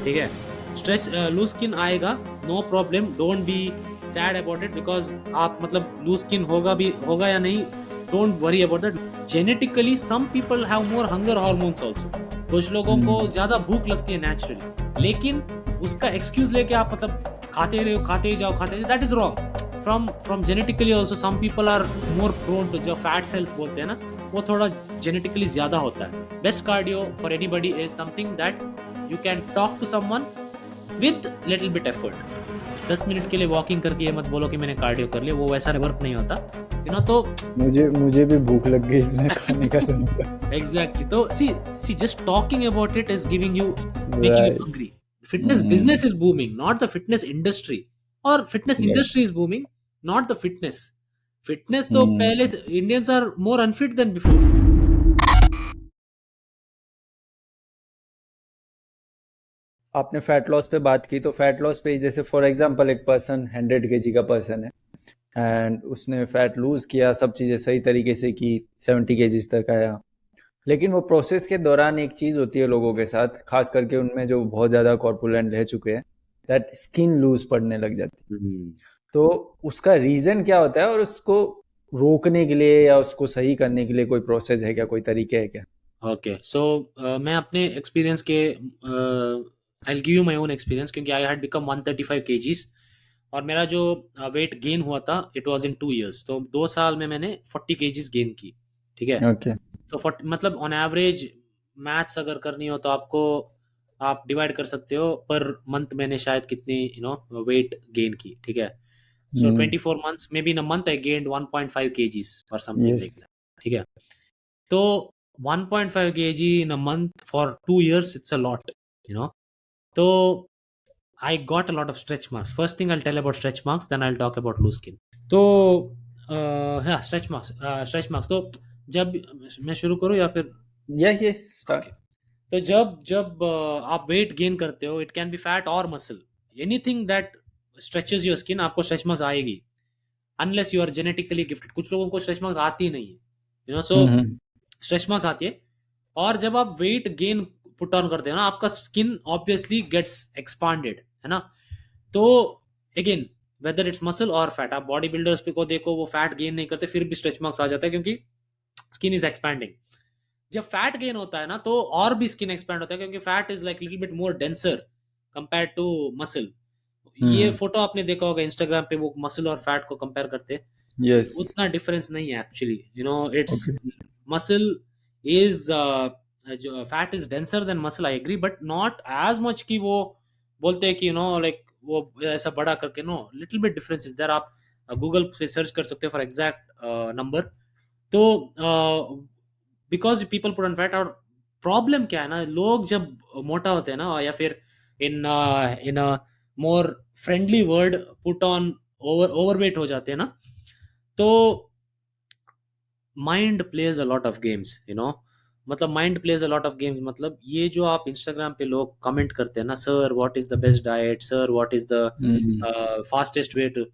ठीक है, stretch loose skin आएगा, no problem, don't be sad about it, because आप मतलब लूज स्किन होगा या नहीं, don't worry about that. Genetically some people have more hunger hormones also, कुछ लोगों को ज्यादा भूख लगती है नेचुरली, लेकिन उसका एक्सक्यूज लेके आप मतलब खाते रहो, खाते ही जाओ, that is wrong. From genetically also some people are more prone to, जो फैट सेल्स बोलते हैं ना, वो थोड़ा जेनेटिकली ज्यादा होता है। Best cardio for anybody is something that you can talk to someone with little bit effort. 10 minute के लिए वॉकिंग करके ये मत बोलो कि मैंने कार्डियो कर लिया, वो वैसा वर्क नहीं होता, यू नो। तो मुझे भी भूख लग गई इसमें खाने का सुनकर। एग्जैक्टली, तो see just talking about it is giving you, making you Right. Hungry. Fitness business is booming, not the fitness industry, or fitness Yes. industry is booming, not the fitness. Fitness तो पहले से Indians are more unfit than before. आपने fat loss पे बात की, तो fat loss पे जैसे फॉर एग्जांपल एक पर्सन 100 kg का पर्सन है एंड उसने फैट लूज किया, सब चीज़ें सही तरीके से की, 70 kg तक आया, लेकिन वो प्रोसेस के दौरान एक चीज़ होती है लोगों के साथ, खास करके उनमें जो बहुत ज़्यादा कॉर्पुलेंट रह चुके हैं, दैट स्किन लूज पड़ने लग जाती है। तो उसका रीज़न क्या होता है और उसको रोकने के लिए या उसको सही करने के लिए कोई प्रोसेस है क्या, कोई तरीके है क्या? ओके, सो मैं अपने एक्सपीरियंस के I will give you my own experience, क्योंकि आई हैड बिकम 135 kgs और मेरा जो वेट गेन हुआ था इट वाज इन 2 years, तो 2 साल में मैंने 40 kgs गेन की, ठीक है। ओके। तो 40 मतलब ऑन एवरेज मैथ्स अगर करनी हो तो आपको आप डिवाइड कर सकते हो पर मंथ मैंने शायद कितनी वेट गेन की, ठीक है। सो 24 months, may be in a month I gained 1.5 kgs और समथिंग लाइक यस। दैट, ठीक है। तो 1.5 kg in a month for 2 years, it's a lot, you know. So I got a lot of stretch marks. First thing I'll tell about stretch marks, then I'll talk about loose skin. तो हाँ, stretch marks तो जब मैं शुरू करूँ या फिर? Yes, okay, start. तो जब जब आप वेट गेन करते हो, इट कैन बी फैट और muscle, anything that stretches your skin, आपको स्ट्रेच मार्क्स आएगी, unless you are genetically gifted. कुछ लोगों को स्ट्रेच मार्क्स आती नहीं है, you know. So stretch marks आती है, और जब आप वेट गेन पुट ऑन करते हो ना, आपका स्किन ऑब्वियसली गेट्स एक्सपांडेड, है ना। तो अगेन, वेदर इट्स मसल और फैट, आप बॉडी बिल्डर्स पे को देखो, वो फैट गेन नहीं करते फिर भी स्ट्रेच मार्क्स आ जाता है, क्योंकि स्किन इज एक्सपैंडिंग। जब फैट गेन होता है ना, तो और भी स्किन एक्सपैंड होता है, क्योंकि fat is like little bit more denser compare to muscle. ये फोटो आपने देखा होगा इंस्टाग्राम पे, वो मसल और फैट को कंपेयर करते हैं, यस। उतना डिफरेंस नहीं है actually, you know. It's okay. Muscle is जो fat is denser than muscle, I agree, but not as much कि वो बोलते हैं कि यू नो लाइक वो ऐसा बड़ा करके, no, little bit difference is there. आप गूगल पे सर्च कर सकते हो फॉर एग्जैक्ट नंबर। तो because people put on fat, और प्रॉब्लम क्या है ना, लोग जब मोटा होते हैं ना, या फिर in in a more friendly word put on overweight हो जाते हैं ना, तो mind plays a lot of games, you know. मतलब mind plays a lot of games, मतलब ये जो आप इंस्टाग्राम पे लोग कमेंट करते हैं ना, sir what is the best diet, sir what is the fastest way to,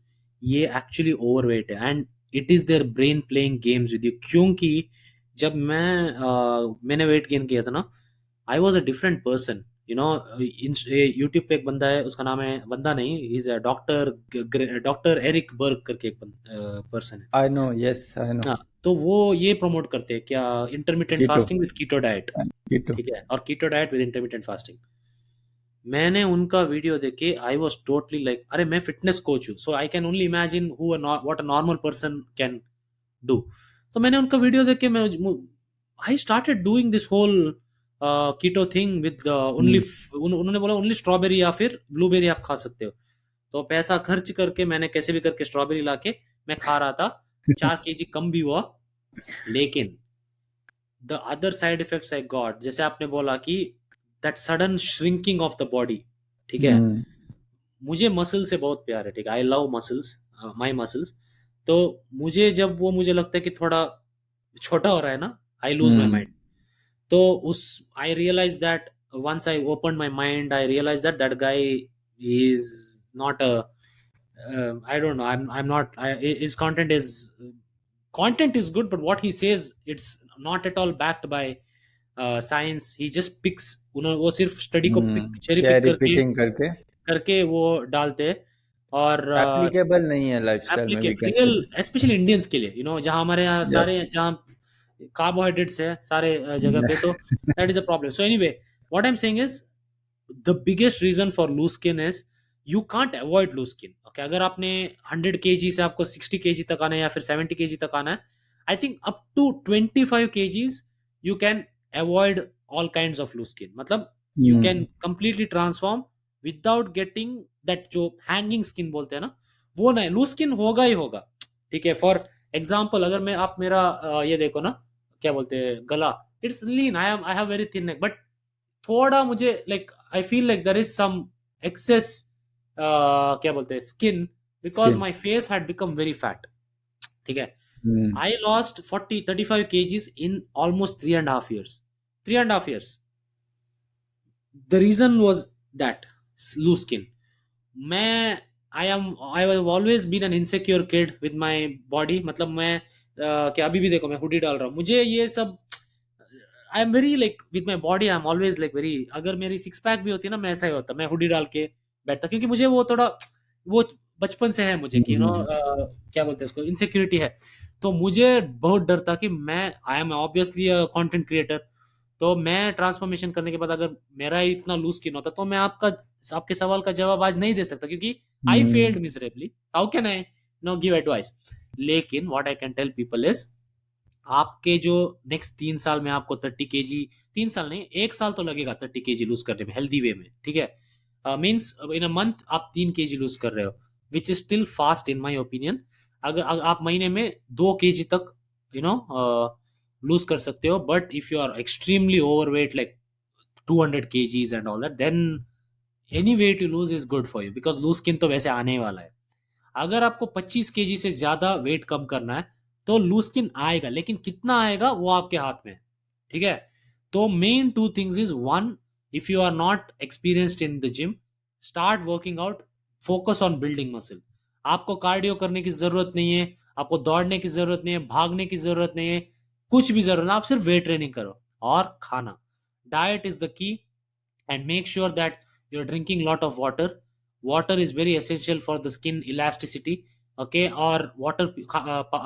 ये एक्चुअली ओवरवेट है, and it is their brain playing games with you. क्योंकि जब मैंने वेट गेन किया था ना, I was a different person, you know. YouTube पे एक बंदा है, उसका नाम है, बंदा नहीं, इज डॉक्टर एरिक बर्ग करके एक पर्सन है। I know, yes I know. हाँ, तो वो ये प्रमोट करते हैं क्या, intermittent keto. Fasting with keto diet, keto. ठीक है, और keto diet with intermittent fasting. मैंने उनका वीडियो देखे, आई वॉज टोटली लाइक, अरे मैं फिटनेस कोच हूँ, so I can only imagine what a normal person can do. तो मैंने उनका वीडियो देख के मैं I started doing this whole keto thing with only, उन्होंने बोला ओनली स्ट्रॉबेरी या फिर ब्लूबेरी आप खा सकते हो। तो पैसा खर्च करके मैंने कैसे भी करके स्ट्रॉबेरी लाके मैं खा रहा था, 4 kg कम भी हुआ। लेकिन the other side effects I got, जैसे आपने बोला कि that sudden shrinking of the body, ठीक है। मुझे मसल से बहुत प्यार है, ठीक है, I love muscles, my muscles. तो मुझे जब वो मुझे लगता है कि थोड़ा छोटा हो रहा है ना, आई लूज माई माइंड। तो उस I realise that, once I opened my mind, I realized that that guy is not a I don't know, I'm not his content is good, but what he says, it's not at all backed by science. He just picks उन्होंने वो सिर्फ study को pick cherry pick cherry करके picking करके करके वो डालते हैं। और एप्लीकेबल नहीं है लाइफस्टाइल में, वी एप्लीकेबल कैन रियल से। स्पेशली इंडियंस के लिए, जहाँ हमारे यहाँ सारे, जहाँ कार्बोहाइड्रेट्स है सारे जगह पे, तो that is a problem. So anyway, what I am saying is the biggest reason for loose skin is you can't avoid loose skin. Okay, अगर आपने 100 kg से आपको 60 kg तक आना है या फिर 70 kg तक आना है, I think up to 25 kgs you can avoid all kind of loose skin. मतलब you can completely transform without getting that जो हैंगिंग स्किन बोलते हैं ना, वो नहीं, लूज स्किन होगा ही होगा। ठीक है, फॉर एग्जाम्पल अगर मैं आप मेरा ये देखो ना, क्या बोलते हैं, गला, it's lean, I have very thin neck, but थोड़ा मुझे like I feel like there is some excess क्या बोलते हैं skin, because skin. My face had become very fat. ठीक है, I lost 35 kgs in almost 3.5 years, 3.5 years। The reason was that loose skin. मैं I have always been an insecure kid with my body. मतलब मैं क्या अभी भी देखो मैं हुडी डाल रहा हूँ, मुझे ये सब I am very like with my body, I am always like very, अगर मेरी सिक्स पैक भी होती है ना, मैं ऐसा ही होता, मैं हुडी डाल के बैठता, क्योंकि मुझे वो थोड़ा वो बचपन से है मुझे कि क्या बोलते हैं इसको, इनसिक्योरिटी है। तो मुझे बहुत डर था कि मैं, I am obviously content creator, तो मैं ट्रांसफॉर्मेशन करने के बाद अगर मेरा ही इतना लूज स्किन होता, तो मैं आपके सवाल का जवाब आज नहीं दे सकता, क्योंकि I failed miserably. How can I know give advice? लेकिन what I can tell people is, आपके जो नेक्स्ट 3 साल में आपको 30 kg, 3 साल नहीं 1 साल तो लगेगा 30 kg लूज करने में हेल्दी वे में। ठीक है, मीन्स इन अ मंथ आप 3 kg लूज कर रहे हो, which is still fast in my opinion. अगर आप महीने में 2 kg तक लूज कर सकते हो, but if you are extremely overweight like 200 kgs and all that, then any weight you lose is good for you, because loose skin तो वैसे आने ही वाला है। अगर आपको 25 kg से ज्यादा वेट कम करना है, तो लूज स्किन आएगा, लेकिन कितना आएगा वो आपके हाथ में है। ठीक है, तो main two things is, one, if you are not experienced in the gym, start working out, focus on building muscle. आपको कार्डियो करने की जरूरत नहीं है, आपको दौड़ने की जरूरत नहीं है, भागने की जरूरत नहीं है, कुछ भी जरूरत नहीं, आप सिर्फ वेट ट्रेनिंग करो। और खाना, diet is the key, and make sure that you're drinking lot of water. Water is very essential for the skin elasticity. Okay, और वाटर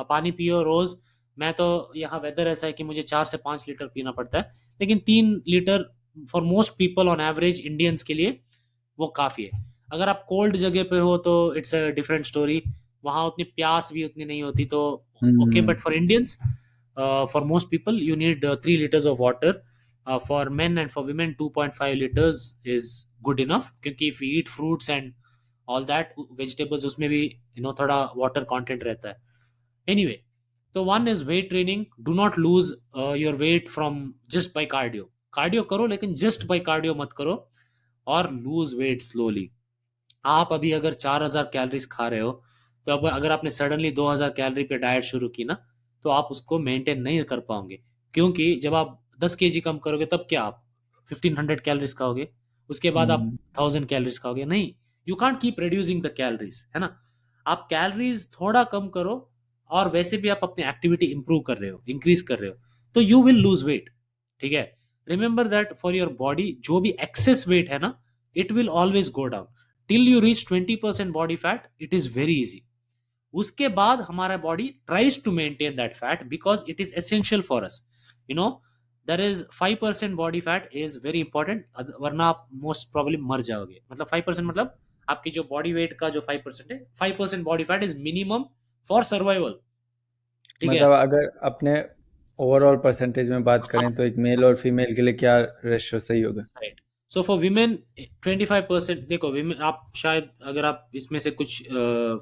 पानी पियो रोज। मैं तो यहाँ वेदर ऐसा है कि मुझे 4 से 5 लीटर पीना पड़ता है, लेकिन 3 litre for most people on average Indians के लिए वो काफ़ी है। अगर आप कोल्ड जगह पे हो तो इट्स अ डिफरेंट स्टोरी, वहाँ उतनी प्यास भी उतनी नहीं होती, तो okay, but for Indians, for most people you need 3 liters of water. For men and for women 2.5 liters is good enough, क्योंकि if eat fruits and all that vegetables, उसमें भी थोड़ा वाटर कंटेंट रहता है। एनीवे, तो one is weight training, do not lose your weight from just by cardio. Cardio करो, लेकिन just by cardio मत करो, और लूज वेट स्लोली। आप अभी अगर 4,000 कैलोरीज खा रहे हो, तो अब अगर आपने सडनली 2,000 कैलोरी पे डाइट शुरू की ना, तो आप उसको मेंटेन नहीं कर पाओगे, क्योंकि जब आप 10 kg कम करोगे, तब क्या आप 1,500 कैलोरीज खाओगे, उसके बाद आप 1,000 कैलोरीज खाओगे? नहीं, you can't keep reducing the calories, है ना। आप कैलोरीज थोड़ा कम करो, और वैसे भी आप अपनी एक्टिविटी इंप्रूव कर रहे हो, इंक्रीज कर रहे हो, तो यू विल लूज वेट। ठीक है, remember that for your body जो भी एक्सेस वेट है ना, it will always go down till you reach 20% body fat, it is very easy. उसके बाद हमारा body tries to maintain that fat, because it is essential for us, you know. There is 5% body fat is very important, वरना आप most problem मर जाओगे। मतलब 5% मतलब आपकी जो बॉडी वेट का जो 5% है, 5% body fat is minimum for survival. ठीक है, मतलब अगर अपने ओवरऑल परसेंटेज में बात हाँ, करें तो एक मेल और फीमेल के लिए क्या रेशियो सही होगा? राइट। सो फॉर विमेन 25%, देखो विमेन, आप शायद अगर आप इसमें से कुछ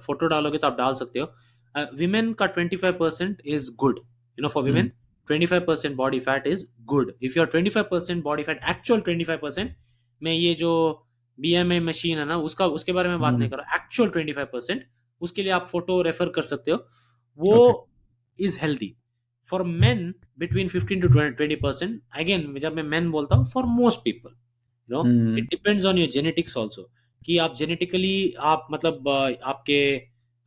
फोटो डालोगे तो आप डाल सकते हो। विमेन का 25% is good, for women 25% body fat is good. If you are 25% body fat, actual 25%, मैं ये जो BMI मशीन है ना, उसके बारे में बात नहीं कर रहा, एक्चुअल 25%, उसके लिए आप फोटो रेफर कर सकते हो, वो okay. Is healthy. For main between 15 to 20%, again जब मैं मेन बोलता हूँ, for most people, it depends on your genetics also, कि आप जेनेटिकली, आप मतलब आपके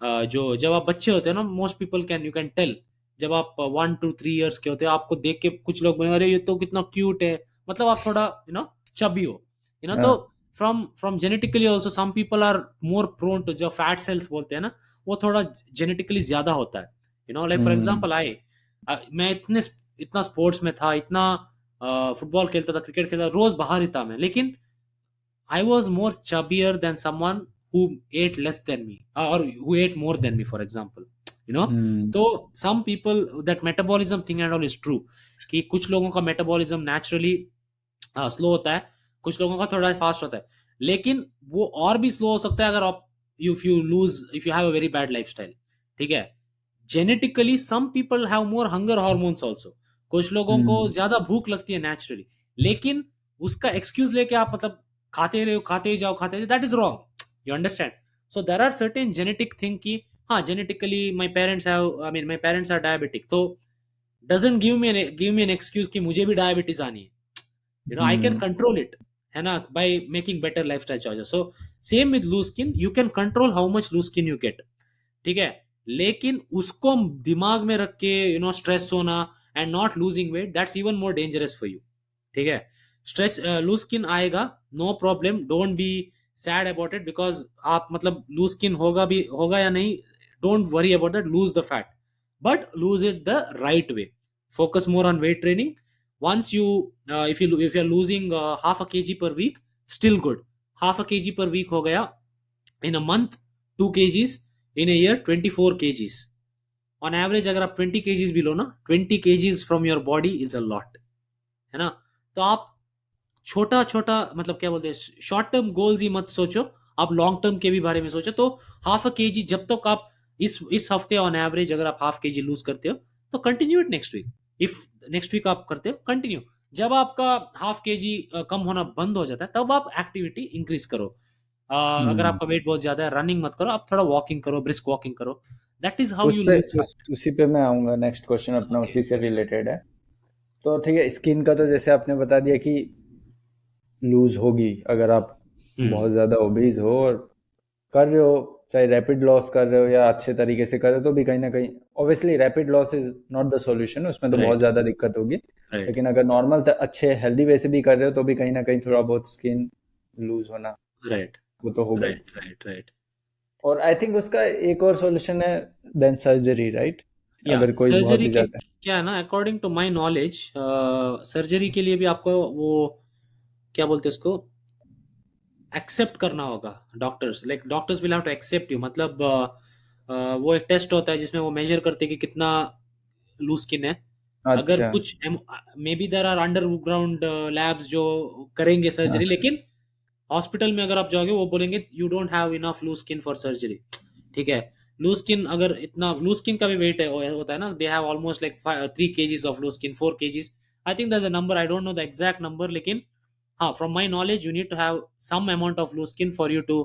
जो जब आप बच्चे होते हैं ना, most people you can tell, जब आप 1 to 3 years के होते हैं, आपको देख के कुछ लोग बोले, अरे ये तो कितना क्यूट है, मतलब आप थोड़ा चबी हो, तो हाँ, from genetically also some people are more prone to, जो फैट सेल्स बोलते हैं ना, वो थोड़ा जेनेटिकली ज्यादा होता है, लाइक फॉर हम्म, एग्जांपल मैं इतना स्पोर्ट्स में था, इतना फुटबॉल खेलता था, क्रिकेट खेलता था, रोज बाहर ही था मैं, लेकिन I was more chubbier than someone who ate less than me, or who ate more than me, for example. You know, हम्म, तो some people, that metabolism thing and all is true, कि कुछ लोगों का मेटाबॉलिज्म नेचुरली स्लो होता है, कुछ लोगों का थोड़ा फास्ट होता है, लेकिन वो और भी स्लो हो सकता है अगर आप, if you have a very bad lifestyle, ठीक है। Genetically some people have more hunger hormones also, कुछ लोगों को हम्म, ज्यादा भूख लगती है नेचुरली, लेकिन उसका एक्सक्यूज लेके आप मतलब खाते रहो, खाते ही जाओ, खाते ही, that is wrong, you understand. So there are certain genetic thing की, हाँ genetically my parents have, I mean my parents are diabetic, तो doesn't give me an excuse कि मुझे भी डायबिटीज आनी है, I can hmm, control it, है ना, by making better lifestyle choices. So same with loose skin, you can control how much loose skin you get, ठीक है। लेकिन उसको दिमाग में रख के स्ट्रेस होना and not losing weight, that's even more dangerous for you, ठीक है। स्ट्रेच लूज स्किन आएगा, no problem, don't be sad about it, because आप मतलब लूज स्किन होगा या नहीं, don't worry about that, lose the fat, but lose it the right way. Focus more on weight training. Once you if you're losing half a kg per week, still good. Half a kg per week हो गया, in a month 2 kgs, in a year 24 kgs. On average अगर आप 20 kgs भी लो ना, 20 kgs from your body is a lot, है ना। तो आप छोटा छोटा मतलब क्या बोलते हैं, शॉर्ट टर्म गोल्स ही मत सोचो, आप लॉन्ग टर्म के भी बारे में सोचो। तो हाफ अ केजी जब तक आप इस हफ्ते ऑन एवरेज अगर आप हाफ केजी लूज करते हो, तो continue it next week. If next week आप करते हो, कंटिन्यू। जब आपका हाफ केजी कम होना बंद हो जाता है, तब आप एक्टिविटी इंक्रीज करो। अगर हम्म। आपका वेट बहुत ज्यादा है, रनिंग मत करो, आप थोड़ा वॉकिंग करो, ब्रिस्क वॉकिंग करो, दैट इज हाउ उस यू पे लूज फैट। उसी पे मैं आऊँगा, नेक्स्ट क्वेश्चन अपना ओके। उसी से रिलेटेड है। तो ठीक है, स्किन का तो जैसे आपने बता दिया कि लूज होगी अगर आप हम्म। बहुत ज़्यादा ओबीज हो और कर रहे हो, चाहे रैपिड लॉस कर रहे हो या अच्छे तरीके से कर रहे हो, तो भी कहीं ना कहीं obviously rapid loss is not the solution, उसमें तो बहुत राइट। ज़्यादा दिक्कत होगी। राइट। लेकिन अगर नॉर्मल अच्छे हेल्दी वे से भी कर रहे हो तो भी कहीं ना कहीं थोड़ा बहुत स्किन लूज होना राइट। वो तो होगा ही। राइट। राइट। राइट। और आई थिंक उसका एक और सॉल्यूशन है, देन सर्जरी, राइट? या अगर कोई बहुत सर्जरी ही के ज़्यादा। क्या है ना, according to my knowledge, surgery के लिए भी आपको वो क्या बोलते हैं उसको, एक्सेप्ट करना होगा। Doctors, like doctors will have to accept you, मतलब वो एक टेस्ट होता है जिसमें वो मेजर करते हैं कि कितना लूज स्किन है। अगर अच्छा। कुछ maybe there are underground labs जो करेंगे सर्जरी, हाँ। लेकिन हॉस्पिटल में अगर आप जाओगे, वो बोलेंगे you don't have enough loose skin for surgery, ठीक है। लूज स्किन, अगर इतना लूज स्किन का भी वेट है होता है ना, they have almost like 3 kgs of loose skin, 4 kgs, I think that's a number, I don't know the exact number, लेकिन हाँ, from my knowledge you need to have some amount of loose skin for you to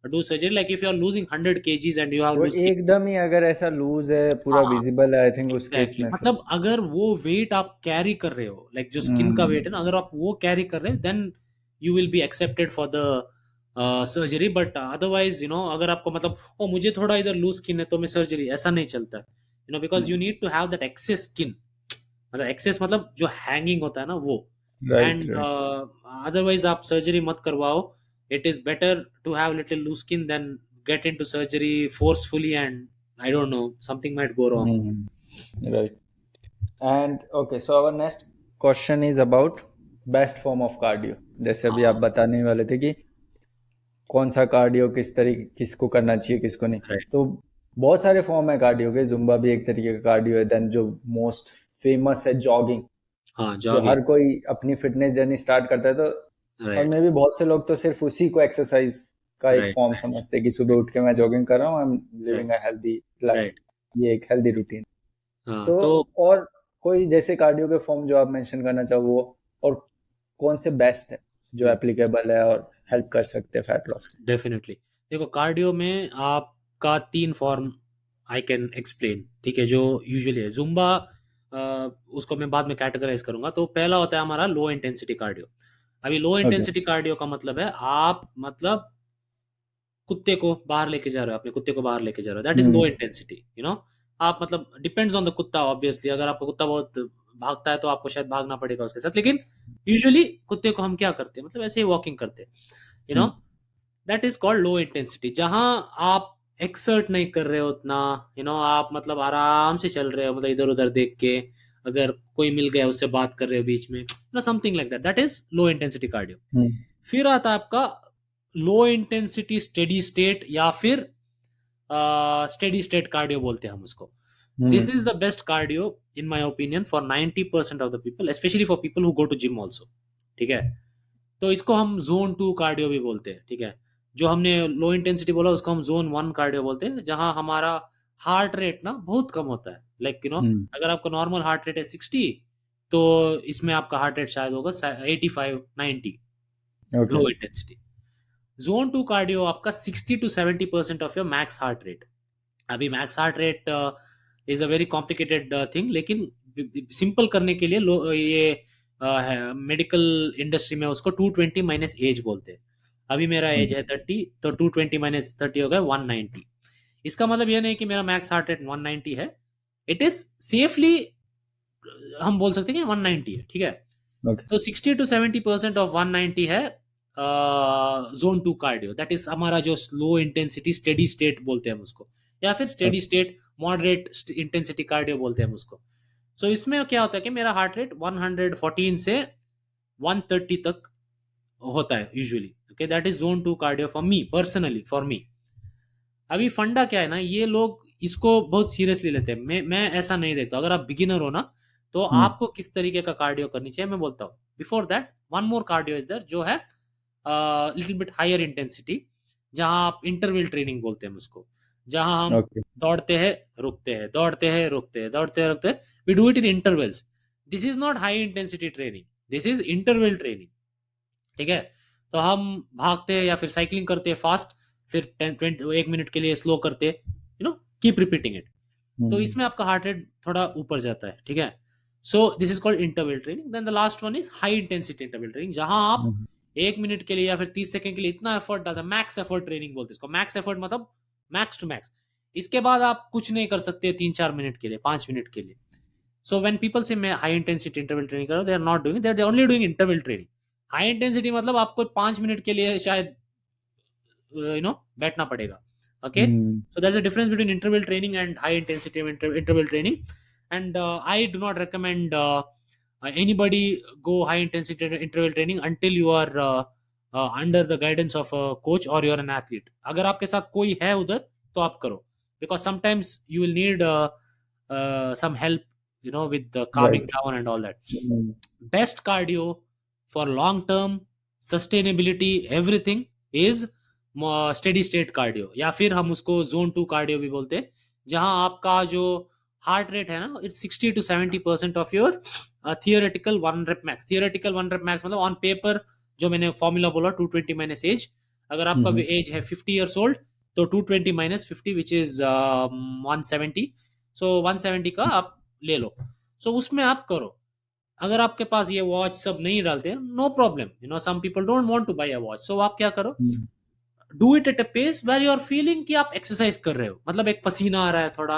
do surgery, like if you are losing 100 kgs and you have वो loose skin. एकदम ही अगर ऐसा loose है, पूरा हाँ, विजिबल है, आई थिंक उस केस एग्जैक्टली में फिर। मतलब अगर वो वेट आप कैरी कर रहे हो, लाइक जो स्किन का वेट हम्म। है ना, अगर आप वो कैरी कर रहे हो, then you will be accepted for the surgery. But otherwise अगर आपको मतलब ओ मुझे थोड़ा इधर लूज स्किन है तो मैं सर्जरी, ऐसा नहीं चलता, because you need to have that excess skin, मतलब एक्सेस मतलब जो हैंगिंग होता है ना वो। Right, and right. अदरवाइज आप सर्जरी मत करवाओ। It is better to have little loose skin than get into surgery forcefully, and I don't know, something might go wrong. Right. And okay, so our next question is about best form of cardio. जैसे अभी आप हाँ। बताने वाले थे कि कौन सा कार्डियो किस तरीके, किसको करना चाहिए किसको नहीं। राइट। तो बहुत सारे फॉर्म है कार्डियो के, जुम्बा भी एक तरीके का कार्डियो है। देन जो मोस्ट फेमस है जॉगिंग, हाँ, जो जॉगिंग। हर कोई अपनी फिटनेस जर्नी स्टार्ट करता है। तो और राइट। मे भी बहुत से लोग तो सिर्फ उसी को एक्सरसाइज का एक राइट। Form right. समझते हैं कि सुबह उठ के मैं जॉगिंग कर रहा हूँ, I am living right. A healthy life, right. ये एक हेल्दी रूटीन। हाँ, तो तो और कोई जैसे कार्डियो के फॉर्म जो आप मेंशन करना चाहो वो, और कौन से बेस्ट है जो एप्लीकेबल है और हेल्प कर सकते हैं फैट लॉस के? डेफिनेटली देखो, कार्डियो में आपका 3 फॉर्म आई कैन एक्सप्लेन, ठीक है, जो यूजुअली है जुम्बा, उसको मैं बाद में कैटेगराइज करूंगा। तो पहला होता है हमारा लो इंटेंसिटी कार्डियो। अभी लो ओके। इंटेंसिटी कार्डियो का मतलब है, आप मतलब कुत्ते को बाहर लेके जा रहे हो, अपने कुत्ते को बाहर लेके जा रहे हो, that is low hmm. Intensity. आप मतलब डिपेंड्स ऑन द कुत्ता ऑब्वियसली, अगर आपका कुत्ता बहुत भागता है तो आपको शायद भागना पड़ेगा उसके साथ, लेकिन यूजुअली कुत्ते को हम क्या करते हैं, मतलब ऐसे ही वॉकिंग करते हैं, you know, hmm that is called low intensity, जहां आप एक्सर्ट नहीं कर रहे हो उतना, आप मतलब आराम से चल रहे हो, मतलब इधर उधर देख के, अगर कोई मिल गया उससे बात कर रहे हो बीच में, something like that, that is low intensity cardio. Hmm फिर आता है आपका लो इंटेंसिटी स्टेडी स्टेट, या फिर स्टेडी स्टेट कार्डियो बोलते हैं हम उसको। This is hmm the best cardio in my opinion for 90% of the people, specially for people who go to gym also, ठीक है। तो इसको हम जोन 2 कार्डियो भी बोलते हैं, ठीक है। जो हमने लो इंटेंसिटी बोला उसको हम जोन 1 कार्डियो बोलते हैं, जहां हमारा हार्ट रेट ना बहुत कम होता है, लाइक हम्म अगर आपका नॉर्मल हार्ट रेट है 60, तो इसमें आपका हार्ट रेट शायद होगा 85-90, okay low intensity. Zone 2 cardio आपका 60 to 70% of your max heart rate. अभी max heart rate is a very complicated thing, लेकिन सिंपल करने के लिए ये मेडिकल इंडस्ट्री में उसको 220 माइनस एज बोलते हैं। अभी मेरा एज है 30, तो 220 - 30 हो गया 190। इसका मतलब यह नहीं कि मेरा मैक्स हार्ट रेट 190 है, इट इज सेफली हम बोल सकते हैं कि 190 है, ठीक है। ओके तो 60 to 70% ऑफ 190 है जोन 2 कार्डियो, दैट इज हमारा जो स्लो इंटेंसिटी स्टेडी स्टेट बोलते हैं हम उसको, या फिर steady okay state moderate intensity cardio बोलते हैं हम उसको। सो इसमें क्या होता है कि मेरा हार्ट रेट 114 से 130 तक होता है usually, okay, that is zone 2 cardio for me personally, for me. अभी फंडा क्या है ना, ये लोग इसको बहुत सीरियसली लेते हैं, मैं ऐसा नहीं देखता। अगर आप बिगिनर हो ना, तो हम्म आपको किस तरीके का कार्डियो करनी चाहिए मैं बोलता हूँ। Before that one more cardio is there, जो है लिटिल बिट हायर इंटेंसिटी, जहां आप इंटरवल ट्रेनिंग बोलते हैं उसको, जहां हम ओके दौड़ते हैं रुकते हैं, दौड़ते हैं रुकते हैं, दौड़ते हैं रुकते हैं, we do it in intervals. This is not high intensity training, this is interval training, ठीक है। तो हम भागते हैं या फिर साइकिलिंग करते हैं फास्ट, फिर 1 मिनट के लिए स्लो करते, कीप रिपीटिंग इट। तो हम्म इसमें आपका हार्ट रेट थोड़ा ऊपर जाता है, ठीक है। So this is called interval training. Then the last one is high intensity interval training, जहां आप हम्म 1 मिनट के लिए या फिर 30 सेकंड के लिए इतना एफर्ट डालते हैं, मैक्स एफर्ट ट्रेनिंग बोलते हैं इसको। मैक्स एफर्ट मतलब मैक्स टू मैक्स। इसके बाद आप कुछ नहीं कर सकते 3-4 मिनट के लिए, 5 मिनट के लिए। सो व्हेन पीपल से मैं हाई इंटेंसिटी इंटरवल ट्रेनिंग कर रहा हूं, they are not doing, they are only doing interval training. High intensity मतलब आपको 5 मिनट के लिए शायद बैठना पड़ेगा, okay. Hmm So there's a difference between interval training and high intensity interval training, and I do not recommend anybody go high intensity interval training until you are under the guidance of a coach or you're an athlete. अगर आपके साथ कोई है उधर तो आप करो, because sometimes you will need some help, with the calming right down and all that. Best cardio for long term sustainability everything is steady state cardio, या फिर हम उसको जोन 2 कार्डियो भी बोलते हैं, जहां आपका जो हार्ट रेट है ना, it's 60 to 70% of your theoretical 1 rape max. Theoretical 1 rape max मतलब ऑन पेपर, जो मैंने फॉर्मूला बोला 220 माइनस एज, अगर आपका हम्म एज है 50 years old, तो 220 - 50 विच इज 170। सो 170 का आप ले लो, सो उसमें आप करो। अगर आपके पास ये वॉच सब नहीं डालते, no problem, some people don't want to buy a watch, so आप क्या करो, hmm do it at a pace where you are feeling कि आप एक्सरसाइज कर रहे हो, मतलब एक पसीना आ रहा है थोड़ा,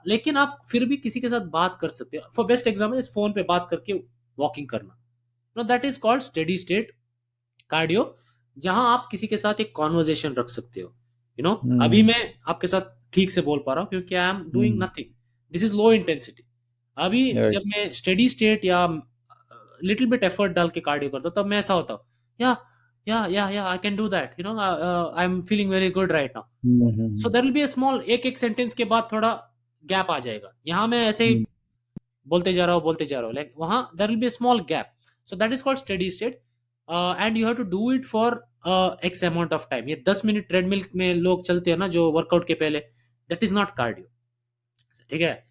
लेकिन आप फिर भी किसी के साथ बात कर सकते हो। फॉर बेस्ट एग्जाम्पल, फोन पे बात करके वॉकिंग करना, that is called steady state cardio, जहां आप किसी के साथ एक कॉन्वर्जेशन रख सकते हो। अभी हम्म मैं आपके साथ ठीक से बोल पा रहा हूँ क्योंकि I am doing hmm nothing, this is low intensity. अभी राइट जब मैं स्टेडी स्टेट या लिटिल बिट एफर्ट डाल के कार्डियो करता हूँ, तब मैं ऐसा होता हूँ, या I can do that, I am feeling very good right now. So there will be a small, एक एक सेंटेंस के बाद थोड़ा गैप आ जाएगा, यहाँ मैं ऐसे ही हम्म बोलते जा रहा हूँ, लाइक वहां there will be a small gap. So that is called steady state, and you have to do it for X amount of time. ये 10 मिनट ट्रेडमिल में लोग चलते हैं ना जो वर्कआउट के पहले, दैट इज नॉट कार्डियो, ठीक है।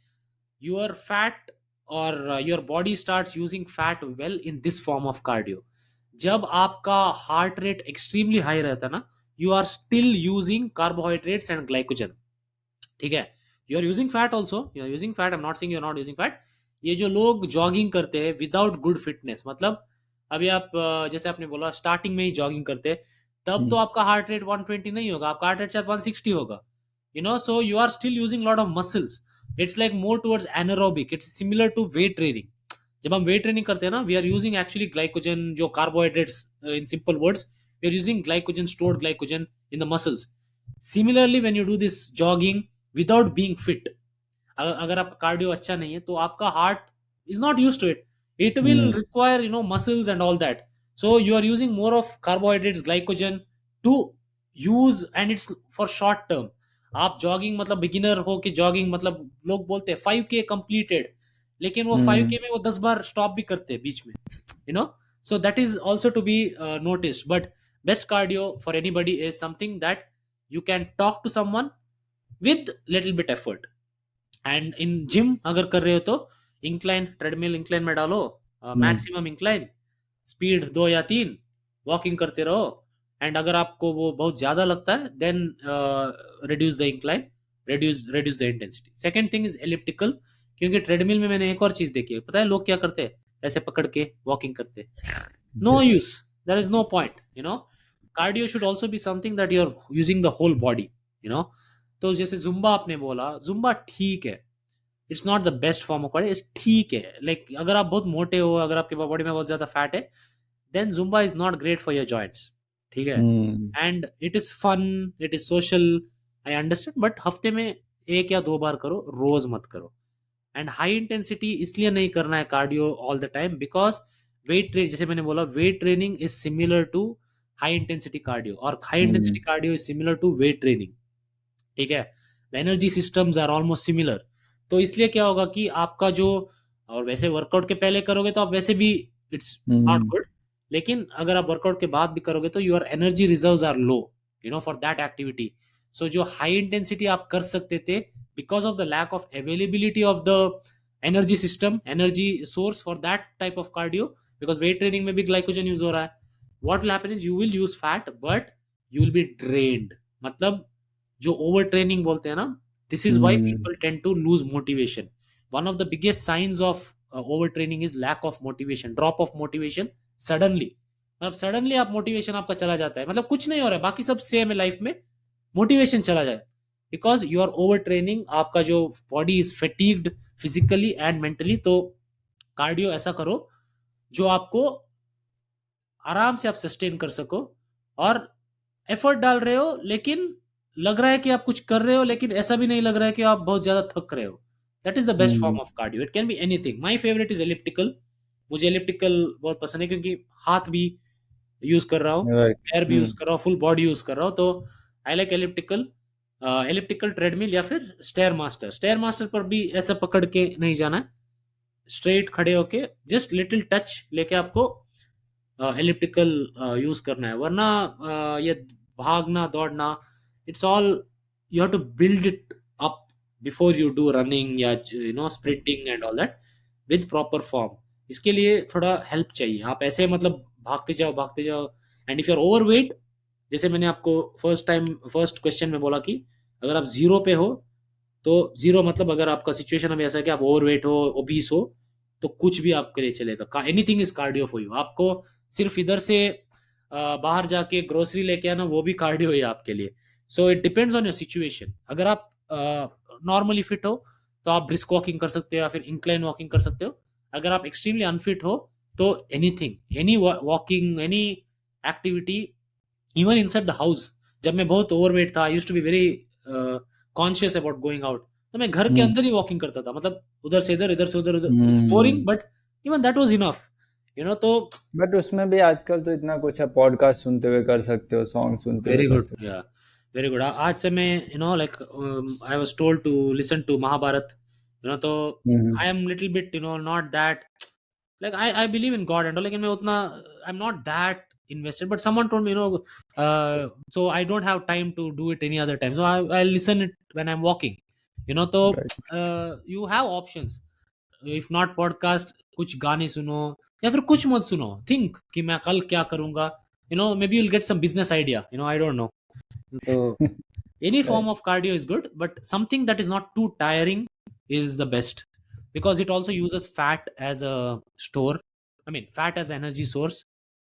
योर फैट और your body starts using fat well in this form of cardio. जब आपका हार्ट रेट एक्सट्रीमली हाई रहता है ना, you are still using carbohydrates and glycogen, ठीक है। You are using fat also, you are using fat, I am not saying you are not using fat. ये जो लोग जॉगिंग करते हैं विदाउट गुड फिटनेस, मतलब अभी आप जैसे आपने बोला स्टार्टिंग में ही जॉगिंग करते हैं, तब तो हम्म आपका हार्ट रेट 120 नहीं होगा, आपका हार्ट रेट शायद 160 होगा, so you are still using lot of muscles. It's like more towards anaerobic, it's similar to weight training. जब हम वेट ट्रेनिंग करते हैं ना, we are using actually glycogen, जो carbohydrates, in simple words, we are using glycogen, stored glycogen in the muscles. Similarly when you do this jogging without being fit, अगर आपका cardio अच्छा नहीं है तो आपका heart is not used to it. It will hmm require muscles and all that. So you are using more of carbohydrates, glycogen to use, and it's for short term. आप jogging मतलब beginner हो कि jogging मतलब लोग बोलते हैं 5K completed, लेकिन वो 5K में वो 10 बार स्टॉप भी करते हैं बीच में, you know. So that is also to be noticed. But best cardio for anybody is something that you can talk to someone with little bit effort. And in gym अगर कर रहे हो तो इंक्लाइन, ट्रेडमिल इंक्लाइन में डालो, हम्म maximum incline speed 2 या 3, walking करते रहो. एंड अगर आपको वो बहुत ज्यादा लगता है then reduce the incline, reduce the intensity. Second thing is elliptical. क्योंकि ट्रेडमिल में मैंने एक और चीज देखी है, पता है लोग क्या करते हैं, ऐसे पकड़ के वॉकिंग करते हैं. No yes use, there is no point, cardio should also be something that you are using the whole body, you know. तो जैसे जुम्बा आपने बोला, जुम्बा ठीक है, it's not the best form of body, it's ठीक है. Like अगर आप बहुत मोटे हो, अगर आपके बॉडी में बहुत ज्यादा फैट है, then Zumba is not great for your joints. ठीक है. Hmm and it is fun, it is social, I understand, but हफ्ते में 1 या 2 बार करो, रोज मत करो. एंड हाई इंटेंसिटी इसलिए नहीं करना है cardio all the time, because weight train, जैसे मैंने बोला, weight training is similar to high intensity cardio, और high intensity cardio is similar to weight training. ठीक है. The energy systems are almost similar. तो इसलिए क्या होगा कि आपका जो, और वैसे वर्कआउट के पहले करोगे तो आप वैसे भी इट्स नॉट हम्म गुड, लेकिन अगर आप वर्कआउट के बाद भी करोगे तो your energy reserves are low, for that activity. So जो हाई इंटेंसिटी आप कर सकते थे, because of the lack of availability of the energy system, energy source for that type of cardio, because weight training में भी glycogen use हो रहा है, what will happen is you will use fat but you will be drained. मतलब जो over training बोलते हैं ना, this is why hmm people tend to lose motivation. One of the biggest signs of overtraining is lack of motivation, drop of motivation suddenly. मतलब suddenly आप motivation आपका चला जाता है, मतलब कुछ नहीं हो रहा है, बाकी सब सेम है लाइफ में, मोटिवेशन चला जाए, because you are over training. आपका जो body is fatigued physically and mentally. तो कार्डियो ऐसा करो जो आपको आराम से आप सस्टेन कर सको, और एफर्ट डाल रहे हो, लेकिन लग रहा है कि आप कुछ कर रहे हो, लेकिन ऐसा भी नहीं लग रहा है कि आप बहुत ज्यादा थक रहे हो. That is the best form of cardio. It can be anything. My favourite is elliptical. मुझे एलिप्टिकल बहुत पसंद है, क्योंकि हाथ भी यूज कर रहा हूँ, राइट पैर भी यूज कर रहा हूँ, फुल बॉडी यूज कर रहा हूँ. तो I like elliptical. Elliptical, treadmill, या फिर स्टेयर मास्टर. स्टेयर मास्टर पर भी ऐसा पकड़ के नहीं जाना है, स्ट्रेट खड़े होके जस्ट लिटिल टच लेके आपको एलिप्टिकल यूज करना है. वरना ये भागना दौड़ना, it's all, you have to build it up before you do running या sprinting and all that with proper form. इसके लिए थोड़ा हेल्प चाहिए. आप ऐसे मतलब भागते जाओ भागते जाओ, and if you are overweight, जैसे मैंने आपको फर्स्ट क्वेश्चन में बोला कि अगर आप जीरो पे हो, तो जीरो मतलब अगर आपका सिचुएशन अभी ऐसा है कि आप ओवरवेट हो, ओबीस हो, तो कुछ भी आपके लिए चलेगा. Anything is cardio for you. आपको सिर्फ इधर से बाहर जाके ग्रोसरी लेके आना, वो भी कार्डियो है आपके लिए. So it depends on your situation. अगर आप नॉर्मली फिट हो तो आप ब्रिस्क वॉकिंग कर सकते हो, या फिर इंक्लाइन वॉकिंग कर सकते हो. अगर आप एक्सट्रीमली अनफिट हो तो anything, any walking, any activity, even inside the house. जब मैं बहुत ओवरवेट था, I used to be very conscious about going out, तो मैं घर के हम्म अंदर ही वॉकिंग करता था. मतलब उधर से इधर, इधर से उधर, it's boring, hmm but even that was enough, तो. बट उसमें भी आजकल तो इतना कुछ है, पॉडकास्ट सुनते हुए कर सकते हो, सॉन्ग सुनते हुए वेरी कर गुड, सकते या वेरी गुड. आज से मैं like I was told to listen to Mahabharata, तो हो I am little bit not that, like I believe in God and all, लेकिन मैं उतना, I'm not that invested, but someone told me, so I don't have time to do it any other time, so I listen it when I'm walking, तो right you have options. if not podcast, कुछ गाने सुनो, या फिर कुछ मत सुनो, think कि मैं कल क्या करूंगा, maybe you'll get some business idea, I don't know. So any form right of cardio is good, but something that is not too tiring is the best, because it also uses fat as a store, I mean fat as energy source,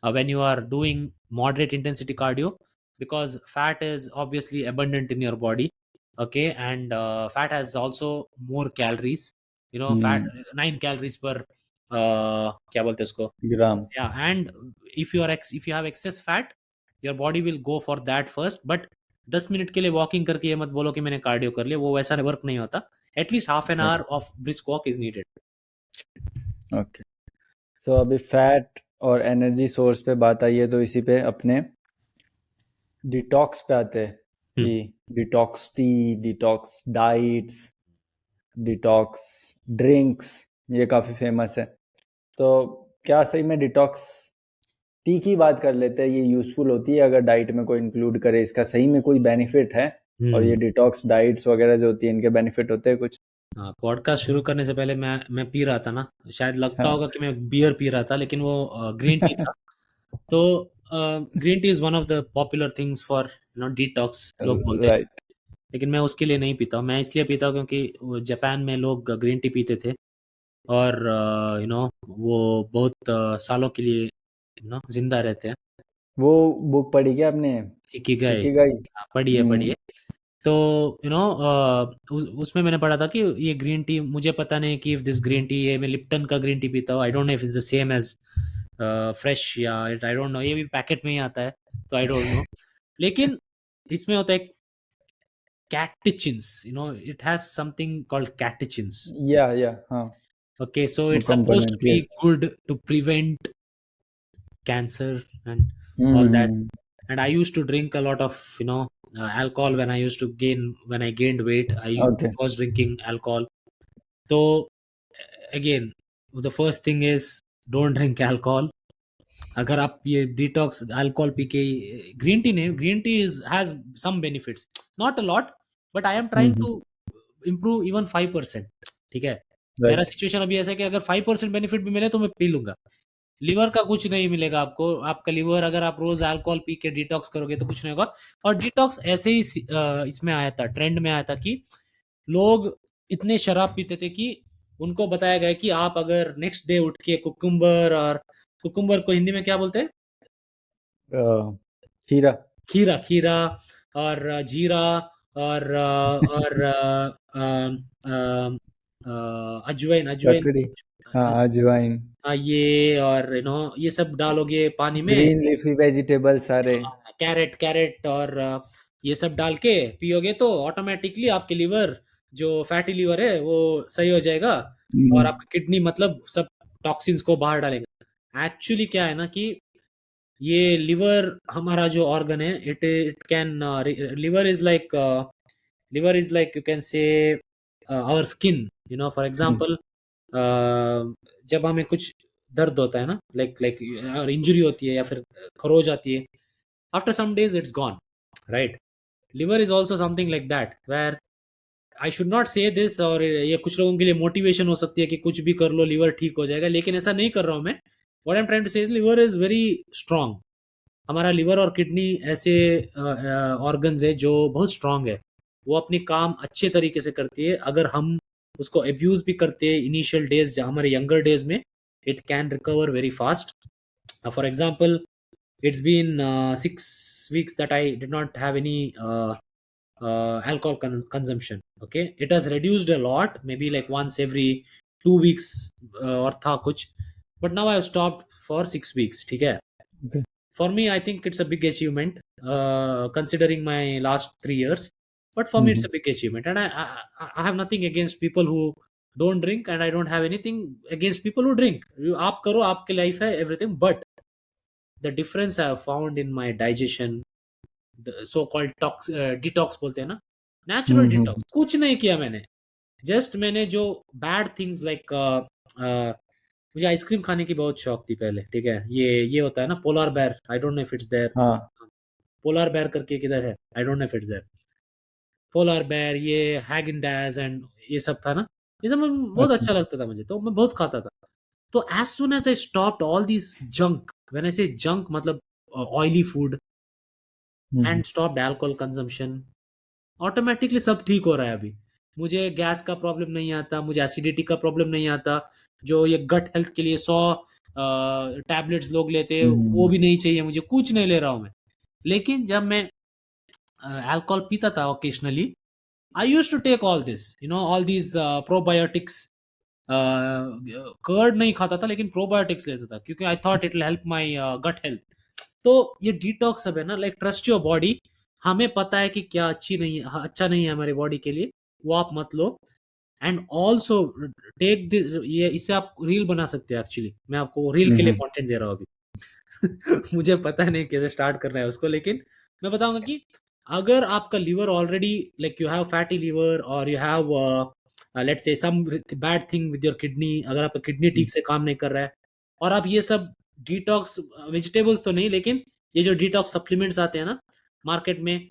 when you are doing moderate intensity cardio, because fat is obviously abundant in your body. Okay, and fat has also more calories, fat 9 calories per क्या बोलते हैं उसको, ग्राम. yeah. And if you have excess fat, your body will go for that first. But 10 minute के लिए walking करके ये मत बोलो कि मैंने कार्डियो कर लिया, वो वैसा वर्क नहीं होता. At least half an hour of brisk walk is needed. Okay. So अभी फैट और एनर्जी सोर्स पे बात आई है, तो इसी पे अपने डिटॉक्स पे आते हैं कि detox tea, detox diets, detox drinks, ये काफ़ी फेमस है. तो क्या सही में डिटॉक्स टी की बात कर लेते हैं, ये यूज़फुल होती है अगर डाइट में कोई इंक्लूड करे, इसका सही में कोई बेनिफिट है? और ये डिटॉक्स डाइट्स वगैरह जो होती है, इनके बेनिफिट होते हैं कुछ? हाँ, पॉडकास्ट शुरू करने से पहले मैं पी रहा था ना, शायद लगता हाँ. होगा कि मैं बियर पी रहा था, लेकिन वो ग्रीन टी था. तो green tea is one of the popular things for detox, लोग बोलते हैं. राइट. लेकिन मैं उसके लिए नहीं पीता हूँ. मैं इसलिए पीता हूँ क्योंकि जापान में लोग ग्रीन टी पीते थे, और वो बहुत सालों के लिए जिंदा रहते हैं. वो बुक पढ़ी क्या आपने, इकिगाई. इकिगाई? हाँ, पढ़िए पढ़िए. तो उसमें मैंने पढ़ा था कि ये ग्रीन टी, मुझे पता नहीं कि इफ दिस ग्रीन टी, ये मैं लिप्टन का ग्रीन टी पीता हूँ, I don't know if is the same as fresh, या आई डोंट नो, ये भी पैकेट में ही आता है, तो आई डोंट नो. लेकिन इसमें होता है catechins, it has something called catechins. या हाँ. Okay, so वो it's supposed to component, be yes. good to prevent cancer and all that. And I used to drink a lot of alcohol when I gained weight. I okay. was drinking alcohol. So again, the first thing is don't drink alcohol. अगर आप ये detox alcohol पी के, green tea नहीं, green tea is has some benefits, not a lot, but I am trying to improve even 5%. ठीक है, मेरा right. Situation अभी ऐसा है कि अगर 5% बेनिफिट भी मिले तो मैं पी लूंगा. लिवर का कुछ नहीं मिलेगा आपको. आपका लिवर, अगर आप रोज अल्कोहल पी के डिटॉक्स करोगे तो कुछ नहीं होगा. और डिटॉक्स ऐसे ही इसमें आया था, ट्रेंड में आया था कि लोग इतने शराब पीते थे कि उनको बताया गया कि आप अगर नेक्स्ट डे उठ के कुकुम्बर, और कुकुम्बर को हिंदी में क्या बोलते हैं, खीरा. खीरा, खीरा, और जीरा, और अजवाइन, अजवाइन, ककड़ी. हाँ, अजवाइन. ये, और ये सब डालोगे पानी में, ग्रीन लीफी वेजिटेबल सारे. कैरेट, कैरेट, और ये सब डाल के पियोगे तो ऑटोमेटिकली आपके लिवर, जो फैटी लिवर है, वो सही हो जाएगा. और आपकी किडनी, मतलब सब टॉक्सिन्स को बाहर डालेगा. एक्चुअली क्या है ना कि ये लिवर हमारा जो ऑर्गन है, it it can, liver is like, you can say our skin. For example, जब हमें कुछ दर्द होता है ना, लाइक और इंजरी होती है या फिर खरोच आती है, after some days it's gone, right. Liver is also something like that, where I should not say this, और ये कुछ लोगों के लिए मोटिवेशन हो सकती है कि कुछ भी कर लो लिवर ठीक हो जाएगा, लेकिन ऐसा नहीं कर रहा हूं मैं. What I am trying to say is liver is very strong. हमारा लिवर और किडनी ऐसे ऑर्गन्स है जो बहुत स्ट्रांग है. वो अपनी काम अच्छे तरीके से करती है. अगर हम उसको अब्यूज भी करते हैं इनिशियल डेज, हमारे यंगर डेज में, it can recover very fast. For example, it's been 6 weeks that I did not have any alcohol consumption. Okay, it has reduced a lot, maybe like once every 2 weeks, और था कुछ, but now I have stopped for 6 weeks. ठीक है. Okay. For me, I think it's a big achievement, considering my last 3 years. But for me, it's a big achievement, and I have nothing against people who don't drink, and I don't have anything against people who drink. आप करो, आपकी life है, everything, but the difference I have found in my digestion, the so called detox बोलते हैं ना, natural detox, कुछ नहीं किया मैंने. जस्ट मैंने जो बैड थिंग्स लाइक, मुझे आइसक्रीम खाने की बहुत शौक थी पहले. ठीक है, ये होता है ना polar bear, I don't know if it's there. हाँ. पोलार बेर करके किधर है, I don't know if it's there. Polar bear, ये हैगन डैज एंड ये सब था ना, ये सब बहुत अच्छा. अच्छा लगता था मुझे, तो मैं बहुत खाता था. तो as soon as I stopped all this junk, when I say junk मतलब oily food, and stopped alcohol consumption, automatically सब ठीक हो रहा है अभी. मुझे गैस का प्रॉब्लम नहीं आता, मुझे एसिडिटी का प्रॉब्लम नहीं आता. जो ये गट हेल्थ के लिए 100 टैबलेट्स लोग लेते हैं, वो भी नहीं चाहिए मुझे, कुछ नहीं ले रहा हूँ मैं. लेकिन जब मैं अल्कोहल पीता था occasionally, I used to take all this, all these probiotics. Curd नहीं खाता था लेकिन प्रोबायोटिक्स लेता था क्योंकि I thought it will help my gut health. तो ये डिटॉक्स सब है ना, लाइक ट्रस्ट योर बॉडी. हमें पता है कि क्या अच्छी नहीं है, अच्छा नहीं है हमारी बॉडी के लिए, वो आप मत लो. एंड ऑल्सो टेक दिस, ये इससे आप रील बना सकते हैं. एक्चुअली मैं आपको रील के लिए हम्म कंटेंट दे रहा हूँ अभी. मुझे पता नहीं कैसे स्टार्ट करना है उसको, लेकिन मैं बताऊंगा कि अगर आपका liver already, like you have fatty liver और you have let's say some bad thing with your kidney, अगर आपका किडनी ठीक से काम नहीं कर रहा है और आप ये सब डिटॉक्स वेजिटेबल्स तो नहीं, लेकिन ये जो डिटॉक्स सप्लीमेंट्स आते हैं ना मार्केट में,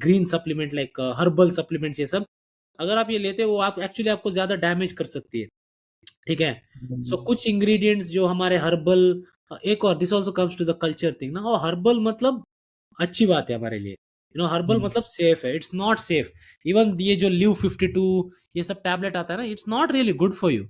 green supplement like herbal supplements, ये सब अगर आप ये लेते हो वो आप एक्चुअली आपको ज्यादा डैमेज कर सकती है. ठीक है. सो कुछ इंग्रेडिएंट्स जो हमारे हर्बल, एक और this also comes to the culture thing ना, और हर्बल मतलब अच्छी बात है हमारे लिए. हर्बल मतलब सेफ है. It's not safe. इवन ये जो लिव 52, ये सब टैबलेट आता है ना, it's not really good for you.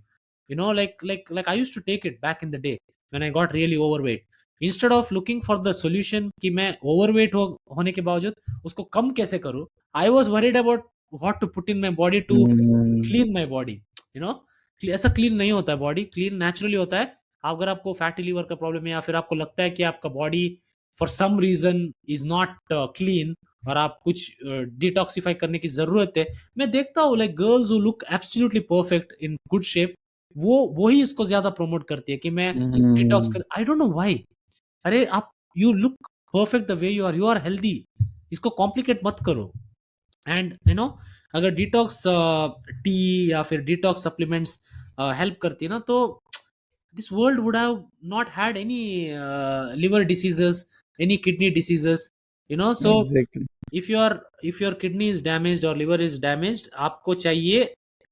Like I used to take it back in the day when I got really overweight. Instead of looking for the solution कि मैं overweight होने के बावजूद उसको कम कैसे करूं, I was worried about what to put in my body to clean my body. You know ऐसा क्लीन नहीं होता है बॉडी, क्लीन नेचुरली होता है. अगर आपको फैटी लीवर का प्रॉब्लम है या फिर आपको लगता है कि आपका body for some reason is not clean और आप कुछ डिटॉक्सिफाई करने की जरूरत है, मैं देखता हूँ like girls who look absolutely perfect in good shape, वो ही इसको ज्यादा प्रमोट करती है कि मैं डिटॉक्स कर. I don't know why. अरे आप, you look perfect the way you are healthy, इसको कॉम्प्लिकेट मत करो. एंड अगर डिटॉक्स टी या फिर डिटॉक्स सप्लीमेंट्स हेल्प करती है ना, तो this world would have not had any liver diseases, any kidney diseases. So exactly. if your kidney is damaged or liver is damaged, आपको चाहिए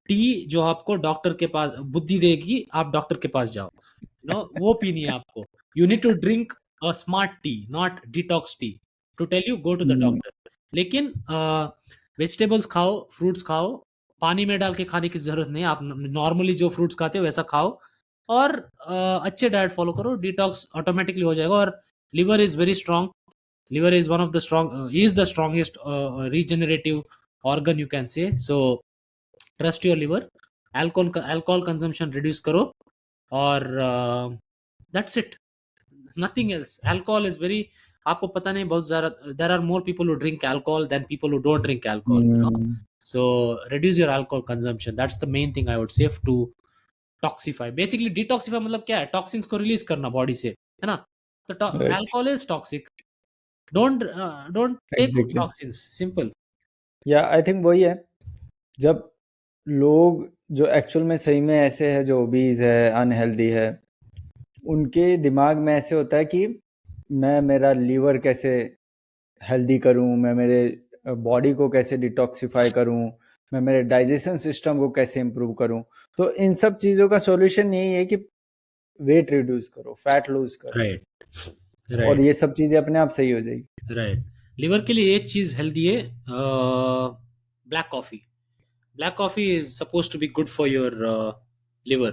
टी जो आपको डॉक्टर के पास बुद्धि देगी, आप डॉक्टर के पास जाओ. वो पीनी है आपको. You need to drink a smart tea, not detox tea. To tell you go to the doctor. लेकिन वेजिटेबल्स खाओ, फ्रूट्स खाओ, पानी में डाल के खाने की जरूरत नहीं. आप नॉर्मली जो फ्रूट्स खाते हो वैसा खाओ और अच्छे डाइट फॉलो करो, डिटॉक्स ऑटोमेटिकली हो जाएगा. और liver is very strong. Liver is one of the strong, is the strongest regenerative organ you can say. So trust your liver. Alcohol consumption reduce करो और that's it, nothing else. Alcohol is very, आपको पता नहीं, बहुत ज्यादा there are more people who drink alcohol than people who don't drink alcohol. So reduce your alcohol consumption. That's the main thing I would say to toxify. Basically detoxify मतलब क्या है, toxins को release करना body से, है ना. तो right. Alcohol is toxic. Don't don't take exactly. Toxins, simple. Yeah I think वही है, जब लोग जो एक्चुअल में सही में ऐसे है, जो ओबीज है, अनहेल्दी है, उनके दिमाग में ऐसे होता है कि मैं मेरा लीवर कैसे हेल्दी करूं, मैं मेरे बॉडी को कैसे डिटॉक्सिफाई करूं, मैं मेरे डाइजेशन सिस्टम को कैसे इम्प्रूव करूं. तो इन सब चीज़ों का सॉल्यूशन यही है कि वेट रिड्यूस करो, फैट लूज करो, राइट. और राइट. ये सब चीज़ें अपने आप सही हो जाएगी. राइट. लिवर के लिए एक चीज हेल्दी है, black coffee. Black coffee is supposed to be good for your liver.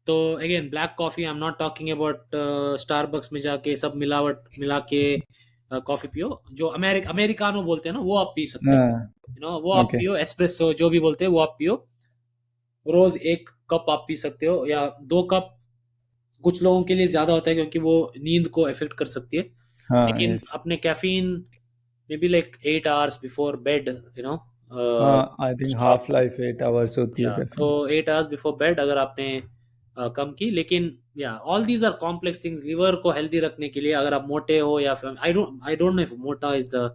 तो again black coffee, I am not talking about Starbucks में जाके सब मिलावट मिला के कॉफी पियो. जो अमेरिकानो बोलते हैं ना, वो आप पी सकते हो. हाँ. वो आप ओके. पियो. एस्प्रेसो जो भी बोलते हैं वो आप पियो. रोज 1 कप आप पी सकते हो या 2 कप. कुछ लोगों के लिए ज्यादा होता है क्योंकि वो नींद को इफेक्ट कर सकती है. हाँ. लेकिन यस. अपने caffeine maybe like 8 hours before bed, हाँ, I think stop. Half life 8 hours होती है या तो कैफीन. 8 hours बिफोर बेड अगर आपने कम की. लेकिन yeah all these are complex things liver को हेल्दी रखने के लिए. अगर आप मोटे हो या फिर आई डोंट नो इफ मोटा is the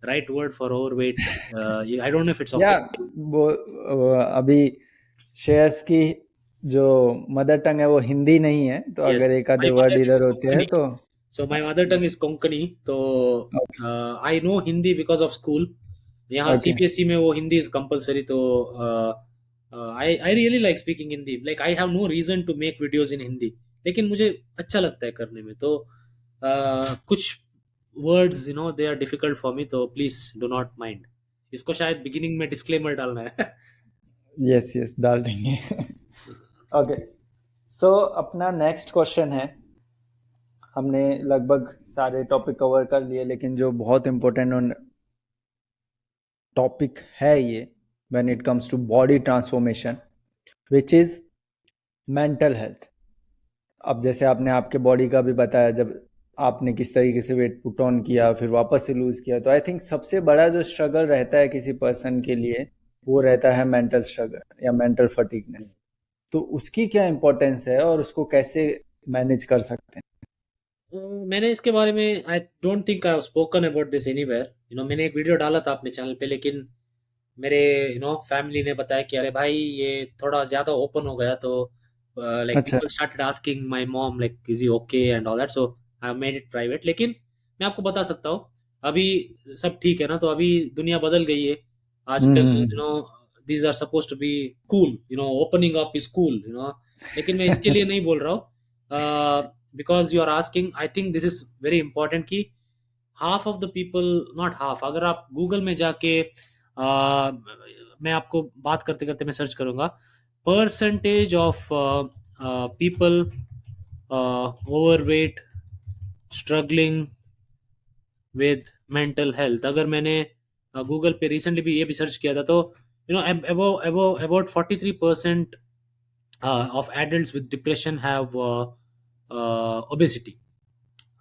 right word for overweight. I don't know if it's yeah offensive. वो अभी श्रेयस की जो मदर टंग है वो हिंदी नहीं है, तो यस, अगर एक आधे माय वर्ड मदर टंग इधर इज होते हैं कोंकणी. तो. So my mother tongue is Konkani. तो okay. I know Hindi because of school. यहाँ ओके. सीबीएसई में वो हिंदी इज कंपलसरी. तो I really like speaking Hindi. Like I have no reason to make videos in Hindi, लेकिन मुझे अच्छा लगता है करने में. तो कुछ words they are difficult for me, तो प्लीज डू नॉट माइंड. इसको शायद बिगिनिंग में डिस्क्लेमर डालना है. यस यस, डाल देंगे. ओके. सो अपना नेक्स्ट क्वेश्चन है, हमने लगभग सारे टॉपिक कवर कर लिए, लेकिन जो बहुत इम्पोर्टेंट टॉपिक है ये when it comes to body transformation, which is mental health. अब जैसे आपने आपके बॉडी का भी बताया, जब आपने किस तरीके से वेट पुट ऑन किया फिर वापस से लूज किया, तो आई थिंक सबसे बड़ा जो स्ट्रगल रहता है किसी पर्सन के लिए वो रहता है मेंटल स्ट्रगल या मेंटल फटीगनेस। तो उसकी क्या इंपॉर्टेंस है और उसको कैसे मैनेज कर सकते मैंने इसके बारे में I don't think I have spoken about this anywhere. मैंने एक वीडियो डाला था अपने चैनल पे, लेकिन मेरे फैमिली ने बताया कि अरे भाई ये थोड़ा ज़्यादा ओपन हो गया, तो हैं? लाइक अच्छा। People started asking my mom like is he okay and all that, so I made it private. लेकिन मैं आपको बता सकता हूँ, अभी सब ठीक है ना, तो अभी दुनिया बदल गई है आजकल। Hmm. These are supposed to be cool, opening up is cool, लेकिन मैं इसके लिए नहीं बोल रहा हूँ। Because you are asking, I think this is very important कि half of the people, not half, अगर आप गूगल में जाके मैं आपको बात करते करते मैं सर्च करूंगा, percentage of people overweight struggling with mental health. अगर मैंने गूगल पे रिसेंटली भी ये भी सर्च किया था, तो about 43% of adults with depression have obesity.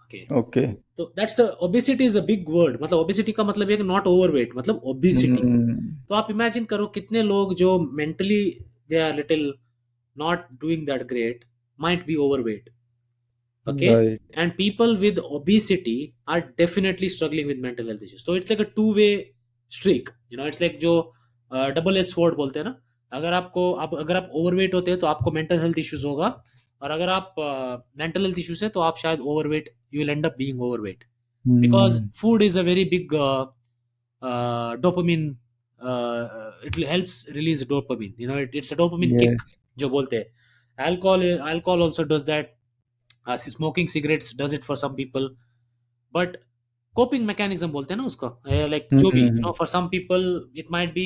Okay. Okay. तो that's obesity is a big word. मतलब ओबेसिटी का मतलब है कि नॉट ओवरवेट, मतलब ओबेसिटी। तो आप इमेजिन करो कितने लोग जो mentally they are little not doing that great might be overweight. Okay. Right. And people with obesity are definitely struggling with mental health issues. So it's like a two-way streak. It's like जो double edge sword बोलते हैं ना। अगर आप overweight होते हैं तो आपको मेंटल हेल्थ इश्यूज होगा, और अगर आप मेंटल हेल्थ इश्यूज है तो आप शायद overweight, you will and up being overweight, because food is a very big dopamine, it helps release dopamine, it's a dopamine kick yes. जो बोलते हैं। Alcohol also does that, smoking cigarettes does it for some people, but coping mechanism बोलते हैं ना उसको, like जो भी, for some people it might be,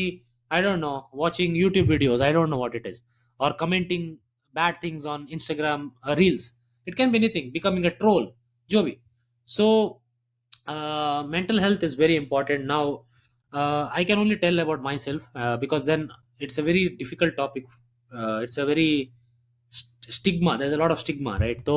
I don't know, watching YouTube videos, I don't know what it is, or commenting bad things on Instagram reels, it can be anything, becoming a troll, जो भी। So mental health is very important now. I can only tell about myself, because then it's a very difficult topic. It's a very stigma, there's a lot of stigma, right? तो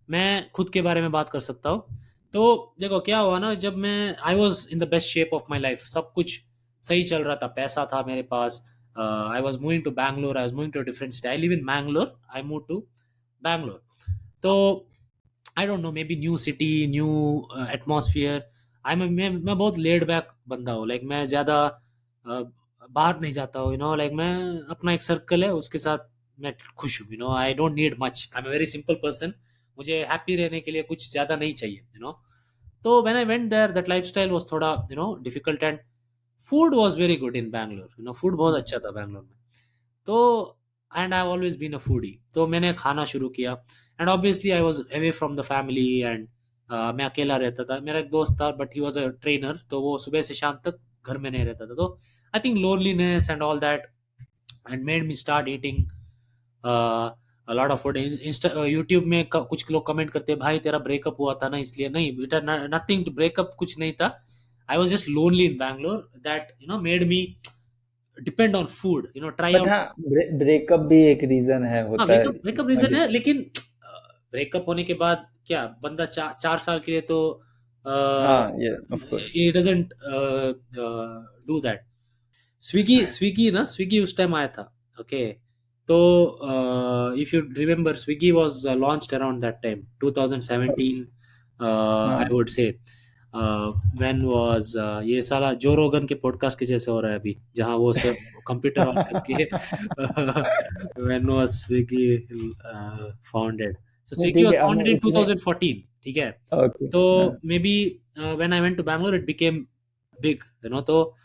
मैं खुद के बारे में बात कर सकता हूँ। तो देखो क्या हुआ ना, जब मैं I was in the best shape of my life, सब कुछ सही चल रहा था, पैसा था मेरे पास, I was moving to Bangalore, I was moving to different city, I live in Bangalore, I move to Bangalore. तो I don't know, maybe new city, new atmosphere. मैं बहुत लेड बैक बंदा हूँ, लाइक मैं ज़्यादा बाहर नहीं जाता हूँ, लाइक मैं अपना एक सर्कल है उसके साथ मैं खुश हूँ, I don't need much, I am a very simple person. मुझे हैप्पी रहने के लिए कुछ ज़्यादा नहीं चाहिए, तो when I went there, that lifestyle was थोड़ा difficult, and food was very good in Bangalore, food बहुत अच्छा था बैंगलोर में। तो and I have always been a foodie, तो मैंने खाना शुरू किया, and obviously I was away from the family, and मैं अकेला रहता था। मेरा एक दोस्त था, but he was a trainer, तो वो सुबह से शाम तक घर में नहीं रहता था, तो I think loneliness and all that and made me start eating a lot of food. Insta YouTube में कुछ लोग कमेंट करते हैं, भाई तेरा ब्रेकअप हुआ था ना इसलिए, नहीं बेटा, नथिंग ब्रेकअप कुछ नहीं था। I was just lonely in Bangalore, that made me depend on food, try but out. हाँ, ब्रेकअप भी एक रीजन है, हाँ, होता है ब्रेकअप ब्रेकअप इतना रीजन है, लेकिन ब्रेकअप होने के बाद क्या बंदा 4 साल के लिए तो हाँ, ये of course. He doesn't do that. Swiggy Swiggy ना, स्विगी उस टाइम आया था। ओके। तो if you remember, Swiggy was launched around that time 2017, आई हाँ। Would say. व्हेन वाज ये साला जो रोगन के पॉडकास्ट के जैसे हो रहा है अभी, जहाँ वो सब कंप्यूटर ऑन करके व्हेन वाज स्विगी फाउंडेड। सो नहीं, स्विगी ठीक वाज है, हमें फाउंडेड इन इतने। 2014, ठीक है। ओके। तो हाँ। Maybe when I went to Bangalore it became big, तो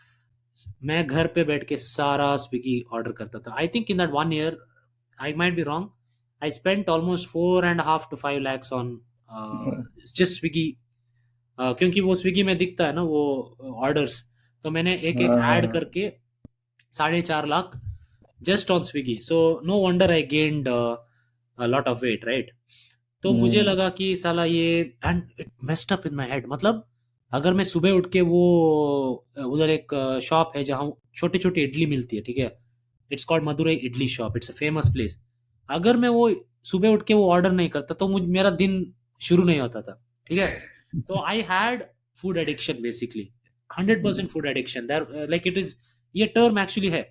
मैं घर पे बैठ के सारा स्विगी ऑर्डर करता था। I think in that 1 year, I might be wrong, I spent almost 4.5 to 5 lakhs on just Swiggy, क्योंकि वो स्विगी में दिखता है ना वो ऑर्डर्स, तो मैंने एक एक ऐड हाँ। करके 4.5 lakh just on Swiggy. So no wonder I gained lot of weight, right. तो मुझे हम्म। लगा कि साला ये, and it messed up in my head, मतलब अगर मैं सुबह उठ के वो उधर एक शॉप है जहाँ छोटी छोटी इडली मिलती है, ठीक है, it's called Madurai idli shop, it's a famous place. अगर मैं वो सुबह उठ के वो ऑर्डर नहीं करता तो मुझ मेरा दिन शुरू नहीं होता था, ठीक है। तो I had food addiction basically, 100% food addiction there, like it is, ये टर्म एक्चुअली है।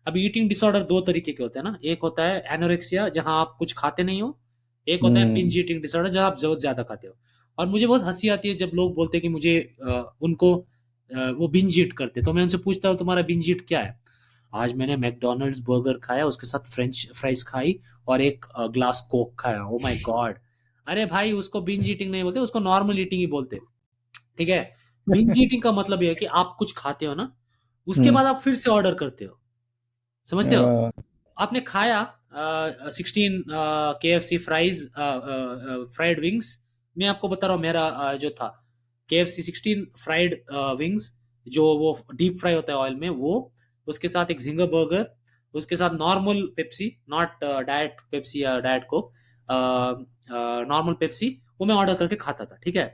अब ईटिंग डिसऑर्डर दो तरीके के होते हैं ना, एक होता है एनोरेक्सिया जहां आप कुछ खाते नहीं हो, एक होता है हम्म। बिंज ईटिंग डिसऑर्डर जहां आप बहुत ज्यादा खाते हो। और मुझे बहुत हंसी आती है जब लोग बोलते हैं कि मुझे उनको वो बिंज ईट करते, तो मैं उनसे पूछता हूँ तुम्हारा बिंज ईट क्या है। आज मैंने मैकडोनल्ड्स बर्गर खाया, उसके साथ फ्रेंच फ्राइज खाई और एक ग्लास कोक खाया, ओ माय गॉड। अरे भाई उसको बिंज ईटिंग नहीं बोलते, उसको नॉर्मल ईटिंग ही बोलते, ठीक है। बिंज ईटिंग का मतलब ये है कि आप कुछ खाते हो ना, उसके हम्म। बाद आप फिर से ऑर्डर करते हो, समझते हो। आपने खाया 16 KFC फ्राइज, फ्राइड विंग्स। मैं आपको बता रहा हूँ मेरा जो था KFC 16 फ्राइड विंग्स, जो वो डीप फ्राई होता है ऑयल में वो, उसके साथ एक जिंगर बर्गर, उसके साथ normal Pepsi, not diet Pepsi या डाइट कोक, नॉर्मल पेप्सी, वो मैं ऑर्डर करके खाता था, ठीक है।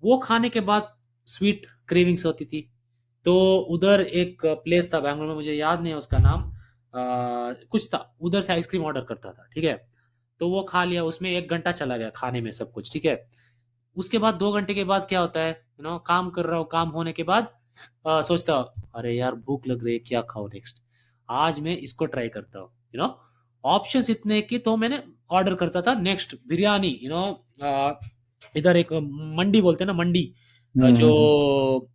वो खाने के बाद स्वीट क्रेविंग्स होती थी। तो उधर एक प्लेस था बैंगलोर में, मुझे याद नहीं है उसका नाम, कुछ था, उधर से आइसक्रीम ऑर्डर करता था, ठीक है। तो वो खा लिया, उसमें 1 घंटा चला गया खाने में सब कुछ, ठीक है। उसके बाद 2 घंटे के बाद क्या होता है, काम कर रहा हूँ, काम होने के बाद सोचता हूँ अरे यार भूख लग रही है, क्या खाओ नेक्स्ट, आज मैं इसको ट्राई करता हूँ, ऑप्शंस इतने कि तो मैंने ऑर्डर करता था नेक्स्ट बिरयानी, इधर एक मंडी बोलते हैं ना, मंडी, जो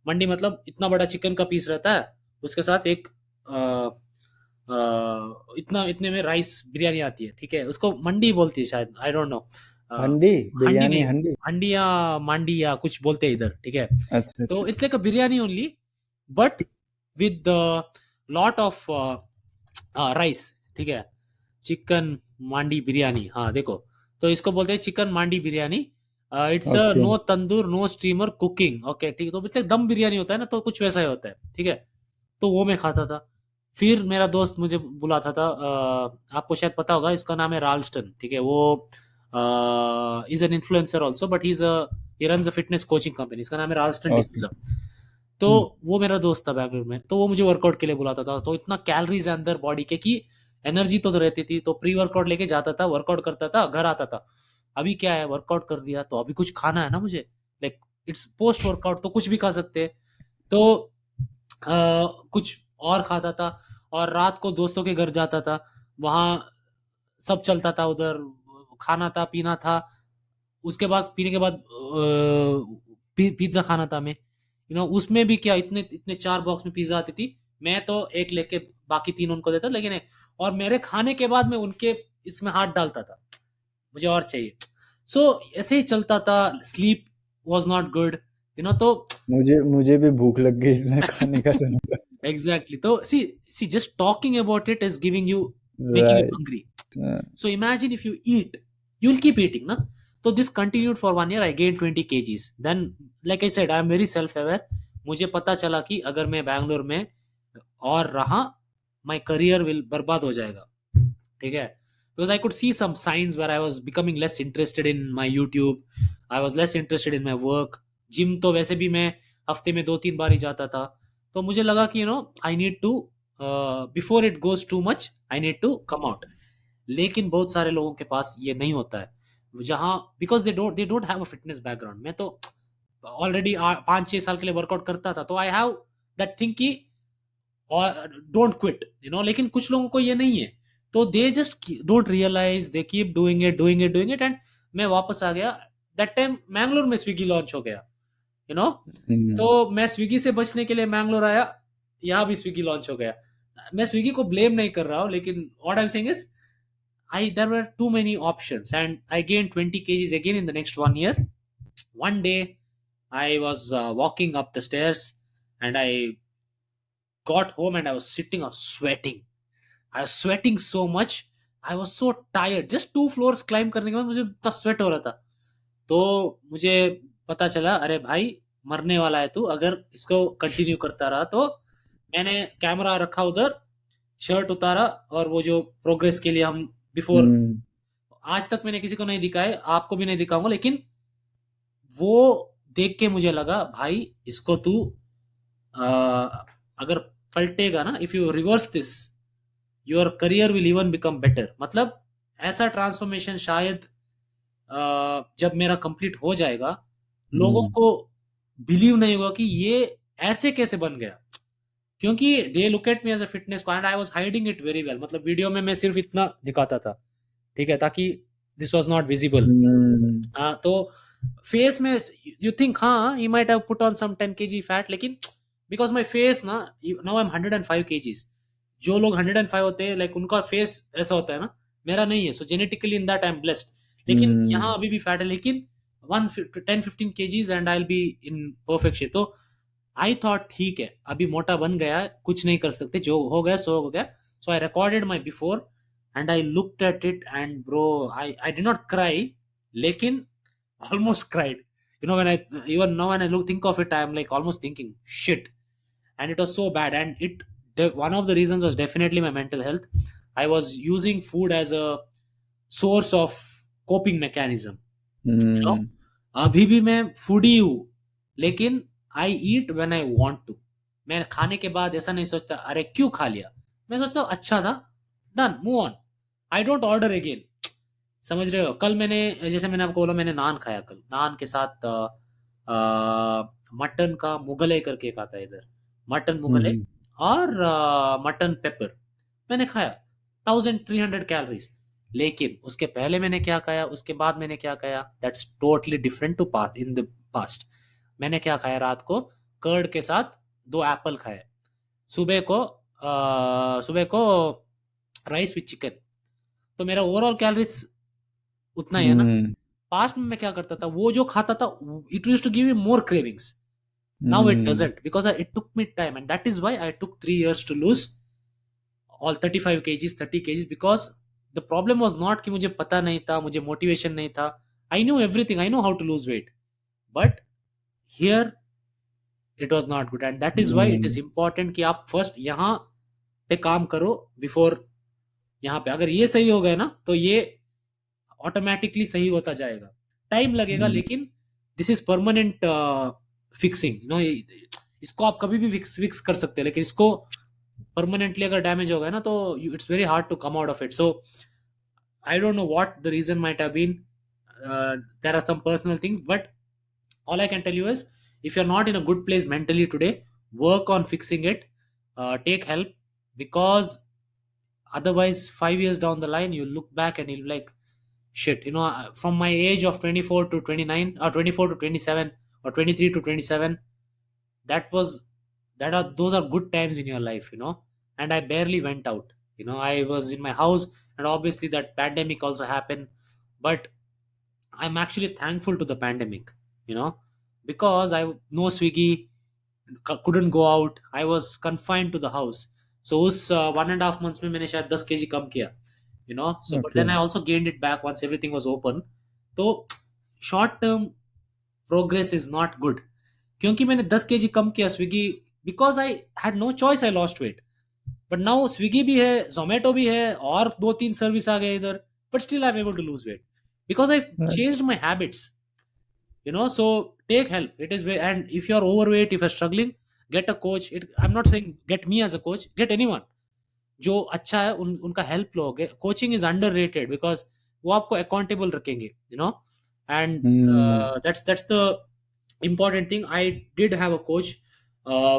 मंडी मतलब इतना बड़ा चिकन का पीस रहता है, उसके साथ एक इतना इतने में राइस बिरयानी आती है, ठीक है, उसको मंडी बोलती है शायद, आई डोंट नो। हंडी, हांडी बिरयानी नहीं, हंडी। हांडी या मांडी या कुछ बोलते हैं इधर, ठीक है। अच्छा अच्छा। तो it's like a biryani only, but with lot of rice, ठीक है। चिकन मांडी बिरयानी, हाँ देखो, तो इसको बोलते हैं chicken mandi biryani. It's okay. No tandoor no steamer cooking, okay ठीक है, तो मतलब दम बिरयानी होता है ना, तो कुछ वैसा ही होता है, ठीक है। तो वो मैं खाता था। फिर मेरा दोस्त मुझे बुलाता था, आपको शायद पता होगा, इसका नाम है राल्स्टन, ठीक है। वो is an influencer also, but he runs a fitness coaching company, इसका नाम है राल्स्टन ओके। डिसूजा। तो वो मेरा दोस्त था बैंगलोर में, तो वो मुझे वर्कआउट के लिए बुलाता था, तो इतना कैलोरीज है अंदर बॉडी के कि एनर्जी तो रहती थी, तो प्री वर्कआउट लेके जाता था, वर्कआउट करता था, घर आता था। अभी क्या है, वर्कआउट कर दिया तो अभी कुछ खाना है ना मुझे, लाइक इट्स पोस्ट वर्कआउट, तो कुछ भी खा सकते हैं। तो कुछ और खाता था, और रात को दोस्तों के घर जाता था, वहाँ सब चलता था उधर, खाना था पीना था। उसके बाद पीने के बाद पिज्जा खाना था मैं, उसमें भी क्या, इतने इतने 4 बॉक्स में पिज्जा आती थी, मैं तो एक लेके बाकी 3 उनको देता, लेकिन और मेरे खाने के बाद मैं उनके इसमें हाथ डालता था, मुझे और चाहिए। सो ऐसे ही चलता था, स्लीप वॉज नॉट गुड, तो मुझे मुझे भी भूख लग गई इसमें खाने का सुना। एग्जैक्टली, तो see just talking about it is giving you, making you right. Hungry. So imagine if you eat, you'll keep eating, na? So this continued for 1 year. I gained 20 kgs. Then, like I said, I am very self-aware. मुझे पता चला कि अगर मैं बैंगलोर में और रहा, my career will बर्बाद हो जाएगा, ठीक है। Because I could see some signs where I was becoming less interested in my YouTube. I was less interested in my work. Gym तो वैसे भी मैं हफ्ते में 2-3 बार ही जाता था। तो मुझे लगा कि I need to, before it goes too much, I need to come out. लेकिन बहुत सारे लोगों के पास ये नहीं होता है, जहाँ because they don't have a fitness background. मैं तो ऑलरेडी 5-6 साल के लिए वर्कआउट करता था, तो आई हैव दैट थिंग कि और डोंट क्विट, लेकिन कुछ लोगों को ये नहीं है, तो they just don't realize, they keep doing it doing it doing it, and मैं वापस आ गया। दैट टाइम मैंगलोर में स्विगी लॉन्च हो गया, यू नो तो मैं स्विगी से बचने के लिए मैंगलोर आया, यहाँ भी स्विगी लॉन्च हो गया। मैं स्विगी को ब्लेम नहीं कर रहा हूँ, लेकिन what I am saying is I there were too many options, and I gained 20 kgs again in the next 1 year. One day I was walking up the stairs, and I got home and I was sitting, I was sweating. I was sweating so much. I was so tired. Just 2 floors climb करने के बाद मुझे इतना sweat हो रहा था। तो मुझे पता चला, अरे भाई मरने वाला है तू अगर इसको कंटिन्यू करता रहा तो। मैंने कैमरा रखा उधर, शर्ट उतारा, और वो जो प्रोग्रेस के लिए हम बिफोर, आज तक मैंने किसी को नहीं दिखाए, आपको भी नहीं दिखाऊंगा, लेकिन वो देख के मुझे लगा भाई इसको तू अगर पलटेगा ना, if you reverse this your career will even become better. मतलब ऐसा ट्रांसफॉर्मेशन शायद जब मेरा कंप्लीट हो जाएगा, लोगों हम्म को बिलीव नहीं होगा कि ये ऐसे कैसे बन गया, क्योंकि they look at me as a fitness को, and I was hiding it very well. मतलब वीडियो में मैं सिर्फ इतना दिखाता था, ठीक है, ताकि दिस वाज नॉट विजिबल। हम्म तो फेस में यू थिंक हाँ he might have put on some 10 kg fat, लेकिन बिकॉज माय फेस ना, नाउ आई एम 105 kgs। जो लोग 105 होते हैं लाइक उनका फेस ऐसा होता है ना, मेरा नहीं है। So genetically in that I am blessed. लेकिन यहाँ हम्म अभी भी फैट है, लेकिन 10-15 kgs and I will be in perfect shape. तो आई थॉट ठीक है, अभी मोटा बन गया है, कुछ नहीं कर सकते, जो हो गया सो हो गया। So I recorded my before and I looked at it and bro, I did not cry, लेकिन almost cried. You know, when I even now when I look think of it, I'm like almost thinking shit, and it was so bad. And one of the reasons was definitely my mental health. I was using food as a source of coping mechanism. You know, हम्म अभी भी मैं foodie हूँ, लेकिन आई ईट when I want to. मैं खाने के बाद ऐसा नहीं सोचता अरे क्यों खा लिया, मैं सोचता हूँ अच्छा था, done, move on. I don't order again. समझ रहे हो? कल मैंने, जैसे मैंने आपको बोला, मैंने नान खाया कल, नान के साथ मटन का मुगले करके एक आता है इधर, मटन मुगले हम्म और मटन पेपर मैंने खाया, 1300 कैलोरीज। लेकिन उसके पहले मैंने क्या खाया, उसके बाद मैंने क्या खाया, that's totally different to pass in the past. मैंने क्या खाया रात को, कर्ड के साथ 2 एप्पल खाए, सुबह को राइस विथ चिकन। तो मेरा ओवरऑल कैलोरीज उतना ही है ना। हम्म पास्ट में मैं क्या करता था, वो जो खाता था, it used to give me more cravings. Now it hmm doesn't, because it took me time, and that is why I took 3 years to lose all 35 kgs 30 kgs, because the problem was not कि मुझे पता नहीं था, मुझे motivation नहीं था। I knew everything, I know how to lose weight, but here it was not good, and that is why it is important कि आप फर्स्ट यहाँ पे काम करो बिफोर यहाँ पे। अगर ये सही हो गया ना, तो ये ऑटोमेटिकली सही होता जाएगा। टाइम लगेगा, हम्म लेकिन this is permanent fixing, you know. इसको आप कभी भी फिक्स कर सकते हैं, लेकिन इसको परमानेंटली अगर डैमेज हो गया ना, तो it's very hard to come out of it. So I don't know what the reason might have been, there are some personal things, but all I can tell you is, if you're not in a good place mentally today, work on fixing it, take help, because otherwise 5 years down the line you'll look back and you'll be like shit, you know, from my age of 24 to 29, or 24 to 27, or 23 to 27, that was that are those are good times in your life, you know. And I barely went out, you know, I was in my house, and obviously that pandemic also happened. But I'm actually thankful to the pandemic, you know, because I no Swiggy, couldn't go out, I was confined to the house. So उस 1.5 months में मैंने शायद 10 kg कम किया, you know. So but okay then I also gained it back once everything was open. तो short term progress is not good, क्योंकि मैंने 10 kg कम किया Swiggy, because I had no choice, I lost weight. But now Swiggy भी है, जोमेटो भी है, और 2-3 सर्विस आ गए इधर, but still I am able to lose weight because I've changed my habits, you know. So take help, it is and if you're overweight, if you're struggling, get a coach. I'm not saying get me as a coach, get anyone जो अच्छा है, उनका help लोगे। Coaching is under rated, because वो आपको accountable रखेंगे, you know. And hmm that's the important thing. I did have a coach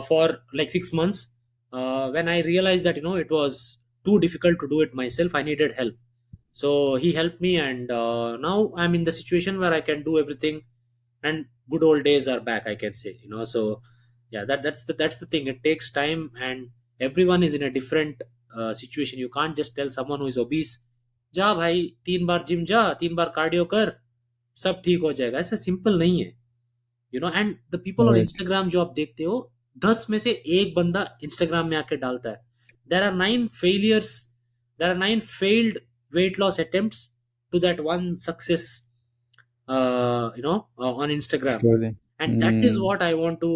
for like 6 months. When I realized that, you know, it was too difficult to do it myself, I needed help. So he helped me, and now I'm in the situation where I can do everything, and good old days are back, I can say, you know. So yeah, that's the thing. It takes time, and everyone is in a different situation. You can't just tell someone who is obese, जा भाई 3 बार gym जा, 3 बार cardio कर, सब ठीक हो जाएगा। ऐसा simple नहीं है, you no. And the people on right Instagram जो आप देखते हो, 10 में से एक बंदा इंस्टाग्राम में आके डालता है there are 9 failures, there are 9 failed weight loss attempts to that one success, on Instagram. Story And that is what I want to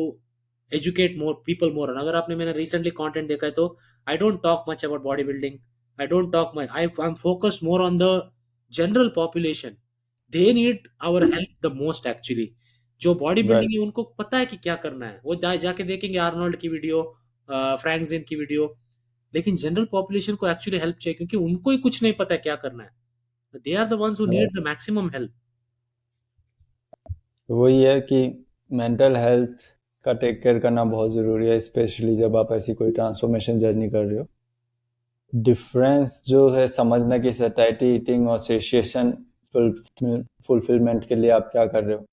educate more people more on. अगर आपने मैंने recently content देखा है, तो I don't talk much about bodybuilding, I don't talk much, I'm focused more on the general population. They need our help the most actually, जो body right. Building है उनको पता है कि क्या करना है, वो जाके देखेंगे आर्नोल्ड की वीडियो, फ्रैंक ज़ेन की वीडियो। लेकिन जनरल पॉपुलेशन को एक्चुअली हेल्प चाहिए, क्योंकि उनको ही कुछ नहीं पता है क्या करना है। They are the ones who need the maximum help. वही है कि मेंटल हेल्थ का टेक केयर करना बहुत ज़रूरी है, स्पेशली जब आप ऐसी कोई ट्रांसफॉर्मेशन जर्नी कर रहे हो। डिफरेंस जो है समझना कि सैटिस्फैक्टरी ईटिंग और सेशिएशन फुलफिलमेंट के लिए आप क्या कर रहे हो,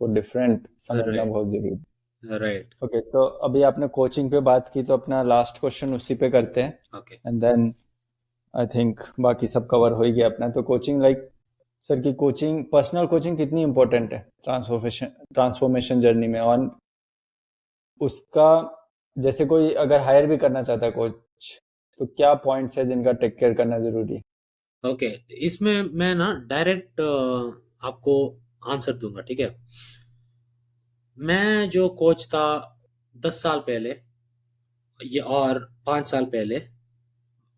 वो डिफरेंट समझना राइट, बहुत ज़रूरी है। राइट, ओके, तो अभी आपने कोचिंग पे बात की, तो अपना लास्ट क्वेश्चन उसी पे करते हैं, okay. And then I think बाकी सब कवर हो ही गया अपना। तो कोचिंग, लाइक सर की कोचिंग, पर्सनल कोचिंग कितनी इंपॉर्टेंट है ट्रांसफॉर्मेशन जर्नी में, और उसका जैसे कोई अगर हायर भी करना चाहता है कोच, तो क्या पॉइंट्स है जिनका टेक केयर करना जरूरी है? ओके, इसमें मैं ना डायरेक्ट आपको आंसर दूंगा, ठीक है। मैं जो कोच था 10 साल पहले, ये और 5 साल पहले,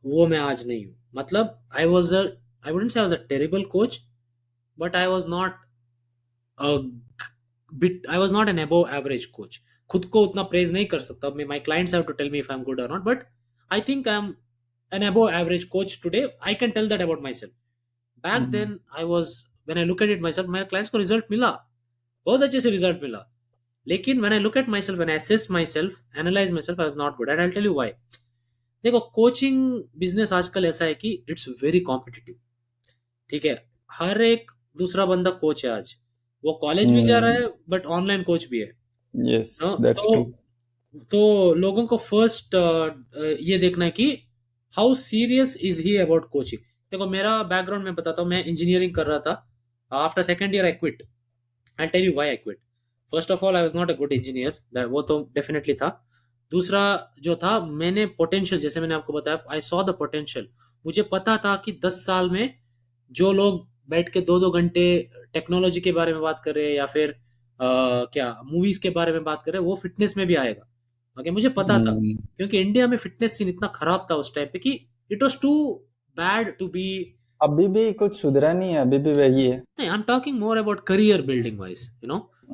वो मैं आज नहीं हूँ। मतलब I wouldn't say I was a terrible coach, but I was not a bit I was not an above average coach. खुद को उतना प्रेज नहीं कर सकता, my clients have to tell me if I am good और not, but I think I am an above average coach today. I can tell that about myself. Back hmm. Then I was, when I look at it my self, मेरे clients को result मिला, बहुत अच्छे से result मिला। लेकिन when I look at myself, when I assess myself, analyze myself, I was not good, and I tell you why. देखो, coaching business आजकल ऐसा है कि इट्स वेरी कॉम्पिटिटिव, ठीक है। हर एक दूसरा बंदा कोच है आज। वो कॉलेज भी जा रहा हम्म। है, बट ऑनलाइन कोच भी है। Yes, no, that's true. तो लोगों को फर्स्ट ये देखना है कि how serious is he about coaching. देखो, मेरा बैकग्राउंड मैं बताता हूँ। मैं इंजीनियरिंग कर रहा था। After second year I quit. I tell you why I quit. First of all, I was not a good engineer, वो तो डेफिनेटली था। दूसरा जो था, मैंने पोटेंशियल, जैसे मैंने आपको बताया, आई सॉ द पोटेंशियल। मुझे पता था कि 10 साल में जो लोग बैठ के 2-2 घंटे टेक्नोलॉजी के बारे में बात कर रहे हैं, या फिर क्या मूवीज के बारे में बात कर रहे हैं, वो फिटनेस में भी आएगा। ओके, मुझे पता था, हम्म। क्योंकि इंडिया में फिटनेस सीन इतना खराब था उस टाइम पे कि it was too bad to be. अभी भी कुछ सुधरा नहीं है, अभी भी वही है। नहीं, I am talking more about career building wise,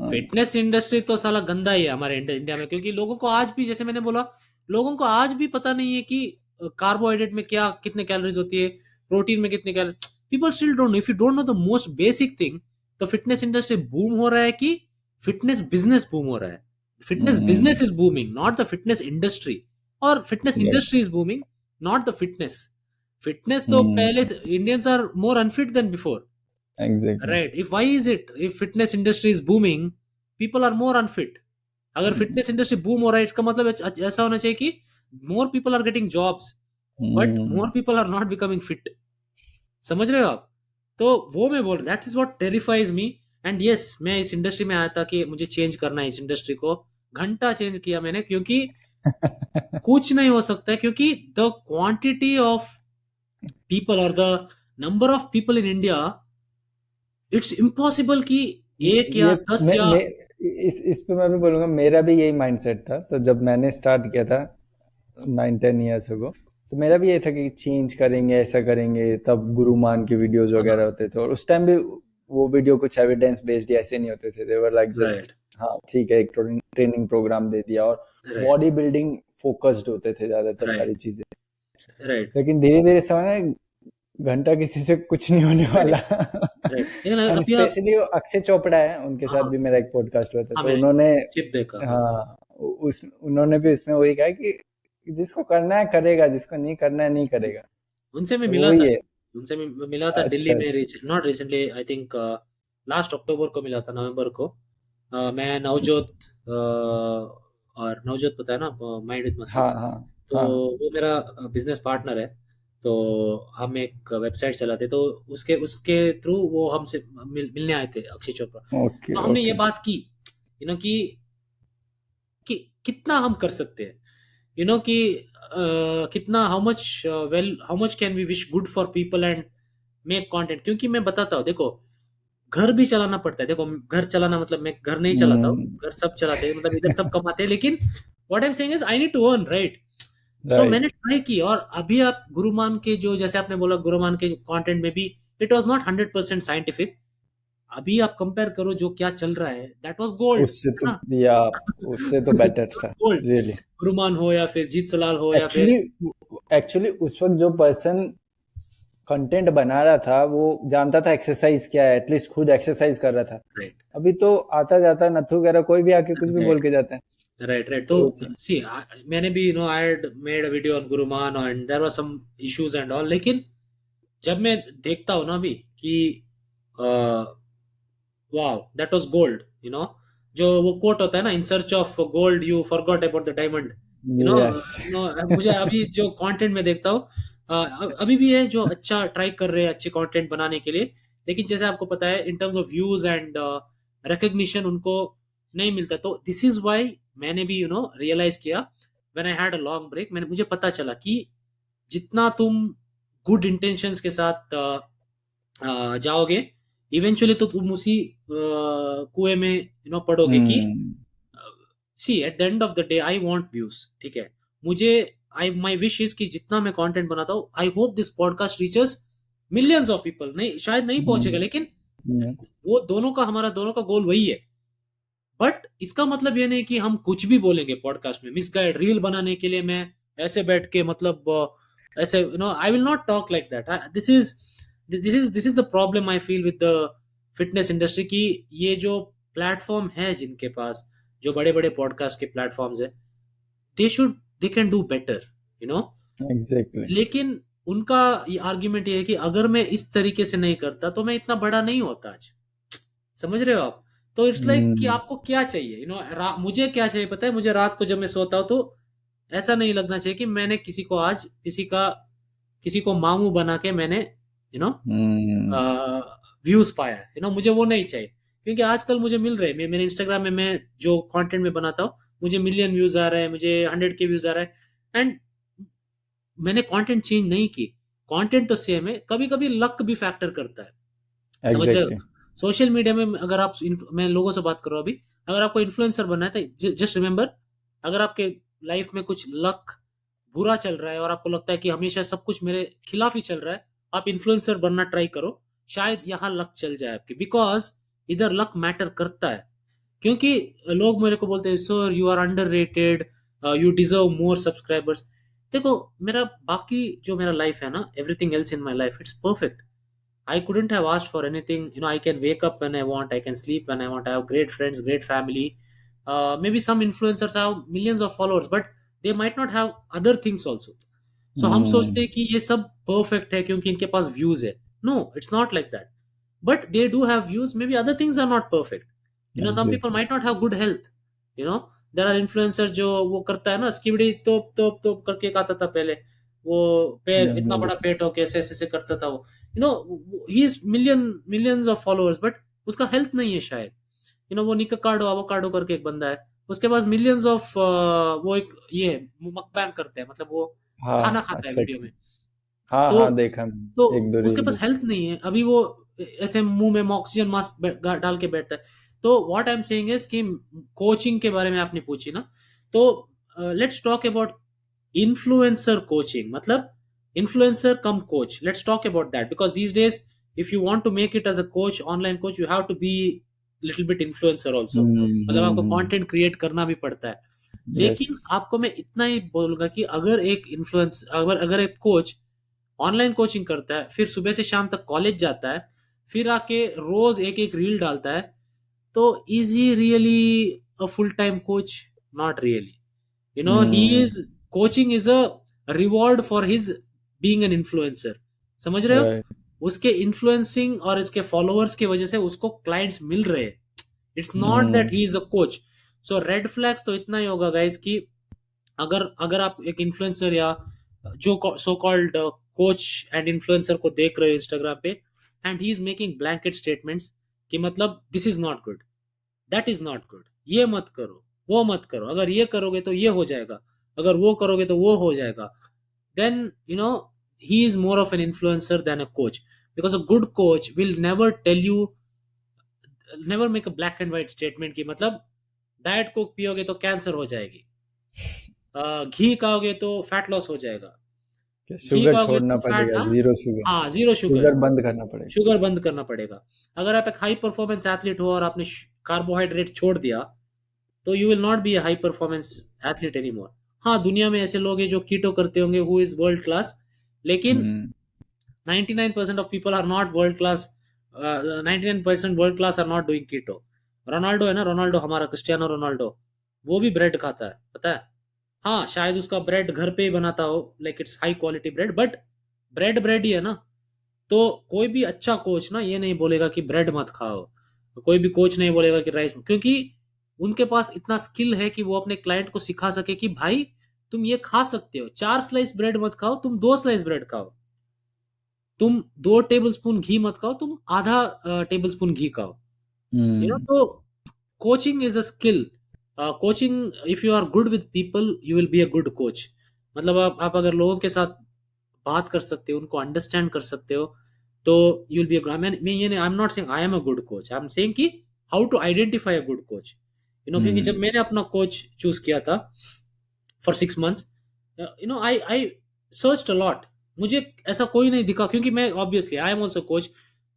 fitness industry तो साला गंदा ही है हमारे इंडिया में, क्योंकि लोगों को आज भी, जैसे मैंने बोला, लोगों को आज भी पता नहीं है कि कार्बोहाइड्रेट में क्या कितने कैलोरीज होती है, प्रोटीन में कितने calorie. People still don't know. If you don't know the most basic thing, तो फिटनेस इंडस्ट्री बूम हो रहा है कि फिटनेस बिजनेस बूम हो रहा है? Fitness hmm. Business is booming, not the fitness industry. और fitness right. Industry is booming, not the fitness. Fitness तो पहले हम्म। से Indians are more unfit than before. Exactly. Right. If why is it? If fitness industry is booming, people are more unfit. अगर fitness industry boom हो रहा है, इसका मतलब ऐसा होना चाहिए कि more people are getting jobs, but more people are not becoming fit. समझ रहे हो आप? तो वो मैं बोल रहा, that is what terrifies me. And yes, मैं इस इंडस्ट्री में आया था कि मुझे चेंज करना है इस इंडस्ट्री को। घंटा चेंज किया मैंने, क्योंकि कुछ नहीं हो सकता है, क्योंकि द क्वांटिटी ऑफ पीपल और the number of people in India, it's impossible कि एक या ये 10 या। मैं इस पे मैं भी बोलूँगा, मेरा भी यही माइंडसेट था। तो जब मैंने स्टार्ट किया था 9-10 ईयर्स अगो, तो मेरा भी ये था कि चेंज करेंगे, ऐसा करेंगे। तब गुरु मान के वीडियोस वगैरह होते थे, और उस टाइम भी वो वीडियो कुछ एविडेंस बेस्ड ऐसे नहीं होते थे, देवर लाइक जस्ट राइट, हाँ ठीक है, एक ट्रेनिंग प्रोग्राम दे दिया, और राइट, बॉडी बिल्डिंग फोकस्ड होते थे ज़्यादातर राइट, सारी चीज़ें। राइट, लेकिन धीरे धीरे समझ में, घंटा किसी से कुछ नहीं होने वाला। Right, right. लेकिन एंड अभी आप। स्पेशली अक्षय चोपड़ा है, उनके साथ हाँ, भी मेरा एक पॉडकास्ट हुआ था, हाँ, तो मैंने उन्होंने, चिप देखा, हाँ। हाँ, उन्होंने भी उसमें वही कहा कि जिसको करना है करेगा, जिसको नहीं करना है नहीं करेगा। उनसे मैं तो मिला था। वही है। उनसे मैं मिला था दिल्ली अच्छा में, अच्छा। Not recently, I think last October को मिला था, नवंबर को। मैं नवजोत, और नवजोत पता है ना, माइंड विद मसल। हाँ हाँ तो हाँ। वो मेरा बिजनेस पार्टनर है। तो हम एक वेबसाइट चलाते, तो उसके उसके थ्रू वो हमसे मिलने आए थे, अक्षय चोपड़ा। ओके तो हमने ये ओके। बात की, कि कि कितना हम कर सकते हैं, कि कितना, how much, well, how much can we wish good for people and make content. क्योंकि मैं बताता हूँ, देखो, घर भी चलाना पड़ता है। देखो, घर चलाना मतलब मैं घर नहीं चलाता हूँ, हम्म। घर सब चलाते हैं, मतलब इधर सब कमाते हैं, लेकिन what I am saying is I need to earn, right? So मैंने राइट। ट्राई की, और अभी आप गुरुमान के, जो जैसे आपने बोला, गुरुमान के कंटेंट में भी इट वाज नॉट 100% साइंटिफिक। अभी आप कंपेयर करो जो क्या चल रहा है, दैट वाज गोल्ड, उससे है तो ना? या उससे तो बेटर था गोल्ड, रियली। गुरुमान हो या फिर जीत सलाल हो या फिर एक्चुअली एक्चुअली उस वक्त जो पर्सन कंटेंट बना रहा था वो जानता था एक्सरसाइज क्या है, एटलीस्ट खुद एक्सरसाइज कर रहा था। राइट, अभी तो आता जाता नथु वगैरह कोई भी आके कुछ भी बोल राइट, के जाता है। Right, right. तो तो वो चीज सी मैंने भी I had made a video on Gurumann and there was some issues and all, लेकिन जब मैं देखता हूँ ना अभी कि वाओ दैट वाज गोल्ड, जो वो कोट होता है ना, in search of gold you forgot about the diamond, yes. मुझे अभी जो कंटेंट में देखता हूँ, अभी भी है जो अच्छा ट्राई कर रहे हैं अच्छे कंटेंट बनाने के लिए, लेकिन जैसे आपको पता है इन terms of views and recognition उनको नहीं मिलता। तो दिस इज व्हाई मैंने भी रियलाइज किया when I had a long break, मुझे पता चला कि जितना तुम गुड इंटेंशंस के साथ जाओगे, इवेंचुअली तो तुम उसी कुएं में पड़ोगे कि हम्म। See at the end of the day I want views, ठीक है? मुझे आई माय विश इज कि जितना मैं कंटेंट बनाता हूँ, I hope this podcast reaches millions of people, नहीं शायद नहीं पहुंचेगा, हम्म। लेकिन हम्म। वो दोनों का, हमारा दोनों का गोल वही है। बट इसका मतलब ये नहीं कि हम कुछ भी बोलेंगे पॉडकास्ट में मिसगाइड रील बनाने के लिए मैं ऐसे बैठ के मतलब ऐसे I will not talk like that. This is the problem I feel with the fitness industry की। ये जो प्लेटफॉर्म है जिनके पास, जो बड़े बड़े पॉडकास्ट के प्लेटफॉर्म्स है, they should they can do better, you know exactly. लेकिन उनका ये आर्ग्यूमेंट ये है कि अगर मैं इस तरीके से नहीं करता तो मैं इतना बड़ा नहीं होता आज। समझ रहे हो आप? तो इट्स लाइक कि हम्म। आपको क्या चाहिए, मुझे क्या चाहिए पता है? मुझे रात को जब मैं सोता हूँ तो ऐसा नहीं लगना चाहिए कि मैंने किसी को आज किसी को मामू बना के मैंने यू नो हम्म। व्यूज पाया है, मुझे वो नहीं चाहिए। क्योंकि आजकल मुझे मिल रहे हैं, मेरे इंस्टाग्राम में मैं जो कंटेंट में बनाता हूँ, मुझे मिलियन व्यूज आ रहे हैं, मुझे 100 के व्यूज आ रहे हैं, एंड मैंने कंटेंट चेंज नहीं की, कंटेंट तो सेम है। कभी कभी लक भी फैक्टर करता है, समझ रहे हो? एग्जैक्टली। सोशल मीडिया में अगर आप मैं लोगों से बात कर रहा हूँ अभी, अगर आपको इन्फ्लुएंसर बनना है तो जस्ट रिमेंबर, अगर आपके लाइफ में कुछ लक बुरा चल रहा है और आपको लगता है कि हमेशा सब कुछ मेरे खिलाफ ही चल रहा है, आप इन्फ्लुएंसर बनना ट्राई करो, शायद यहाँ लक चल जाए आपकी, बिकॉज इधर लक मैटर करता है। क्योंकि लोग मेरे को बोलते हैं sir you are underrated, you deserve more subscribers. देखो, मेरा बाकी जो मेरा लाइफ है ना, everything else in my life it's perfect. I couldn't have asked for anything. I can wake up when I want. I can sleep when I want. I have great friends, great family. Maybe some influencers have millions of followers, but they might not have other things also. So हम सोचते हम्म। हैं कि ये सब perfect है क्योंकि इनके पास views है. No, it's not like that. But they do have views. Maybe other things are not perfect. Some people exactly. might not have good health. You know, there are influencers जो वो करता है ना, स्किबड़ी तोप तोप तोप करके एक आता था पहले, वो पैर इतना बड़ा पेट हो कैसे ऐसे ऐसे करता था वो, he is millions of followers, but उसका हेल्थ नहीं है शायद। वो निकाकाडो अवोकाडो करके एक बंदा है, उसके पास मिलियंस ऑफ, वो एक ये मकबैंग करते हैं, मतलब वो हाँ। खाना खाता है अच्छा वीडियो अच्छा। में। हाँ तो हाँ, देखा तो मैंने, एक दो उसके रील पास देखी। हेल्थ नहीं है अभी, वो ऐसे मुंह में ऑक्सीजन मास्क डाल के बैठता है। तो what I am saying is कि कोचिंग के बारे में आपने पूछी ना, तो let's talk about influencer coaching, मतलब influencer cum coach, let's talk about that, because these days if you want to make it as a coach, online coach, you have to be little bit influencer also, मतलब आपको content create करना भी पड़ता है। Yes. लेकिन आपको मैं इतना ही बोलूंगा कि अगर अगर एक कोच ऑनलाइन कोचिंग करता है, फिर सुबह से शाम तक कॉलेज जाता है, फिर आके रोज एक एक रील डालता है, तो is he really a full time coach? Not really. He is coaching is a reward for his being an influencer. समझ रहे हो? राइट। उसके इन्फ्लुएंसिंग और इसके फॉलोअर्स की वजह से उसको क्लाइंट्स मिल रहे हैं, it's not that he is a coach. So red flags तो इतना ही होगा गाइस कि अगर अगर आप एक इन्फ्लुएंसर या जो so called coach and influencer को देख रहे हो इंस्टाग्राम पे, and he is making blanket statements कि मतलब this is not good, that is not good, ये मत करो, वो मत करो, अगर ये करोगे तो ये हो जाएगा, अगर वो करोगे तो वो हो जाएगा, then he is more of an influencer than a coach, because a good coach will never make a black and white statement कि मतलब डाइट कोक पियोगे तो कैंसर हो जाएगी, घी खाओगे तो फैट लॉस हो जाएगा, कि घी शुगर खाओगे छोड़ना तो फैट, पड़ेगा, हाँ, जीरो शुगर, हाँ, जीरो शुगर, शुगर बंद करना पड़ेगा। शुगर बंद करना पड़ेगा। अगर आप एक हाई परफॉर्मेंस एथलीट हो और आपने कार्बोहाइड्रेट छोड़ दिया, तो you will not be a high performance athlete any more. हाँ, दुनिया में ऐसे लोग हैं जो कीटो करते होंगे, हु इज वर्ल्ड क्लास, लेकिन hmm 99% of people are not world class. 99% world class are not doing keto. Ronaldo है ना, रोनाल्डो, हमारा क्रिस्टियानो रोनाल्डो, वो भी ब्रेड खाता है, पता है। हाँ, शायद उसका ब्रेड घर पे ही बनाता हो, like it's high quality bread, but bread bread ही है ना। तो कोई भी अच्छा कोच ना ये नहीं बोलेगा कि ब्रेड मत खाओ, कोई भी कोच नहीं बोलेगा कि राइस, क्योंकि उनके पास इतना स्किल है कि वो अपने क्लाइंट को सिखा सके कि भाई तुम ये खा सकते हो, 4 स्लाइस ब्रेड मत खाओ, तुम 2 स्लाइस ब्रेड खाओ, तुम 2 टेबल स्पून घी मत खाओ, तुम आधा टेबल स्पून घी खाओ। हम्म तो coaching is a skill. Coaching, if you are good with people you will be a good coach. मतलब आप अगर लोगों के साथ बात कर सकते हो, उनको अंडरस्टैंड कर सकते हो, तो यू विल बी अ, मैं ये नहीं, I am not saying I am a good coach, I am saying कि how to identify a good coach. क्योंकि जब हम्म मैंने अपना कोच चूज किया था for 6 months, I search a lot, मुझे ऐसा कोई नहीं दिखा, क्योंकि मैं obviously I am also coach,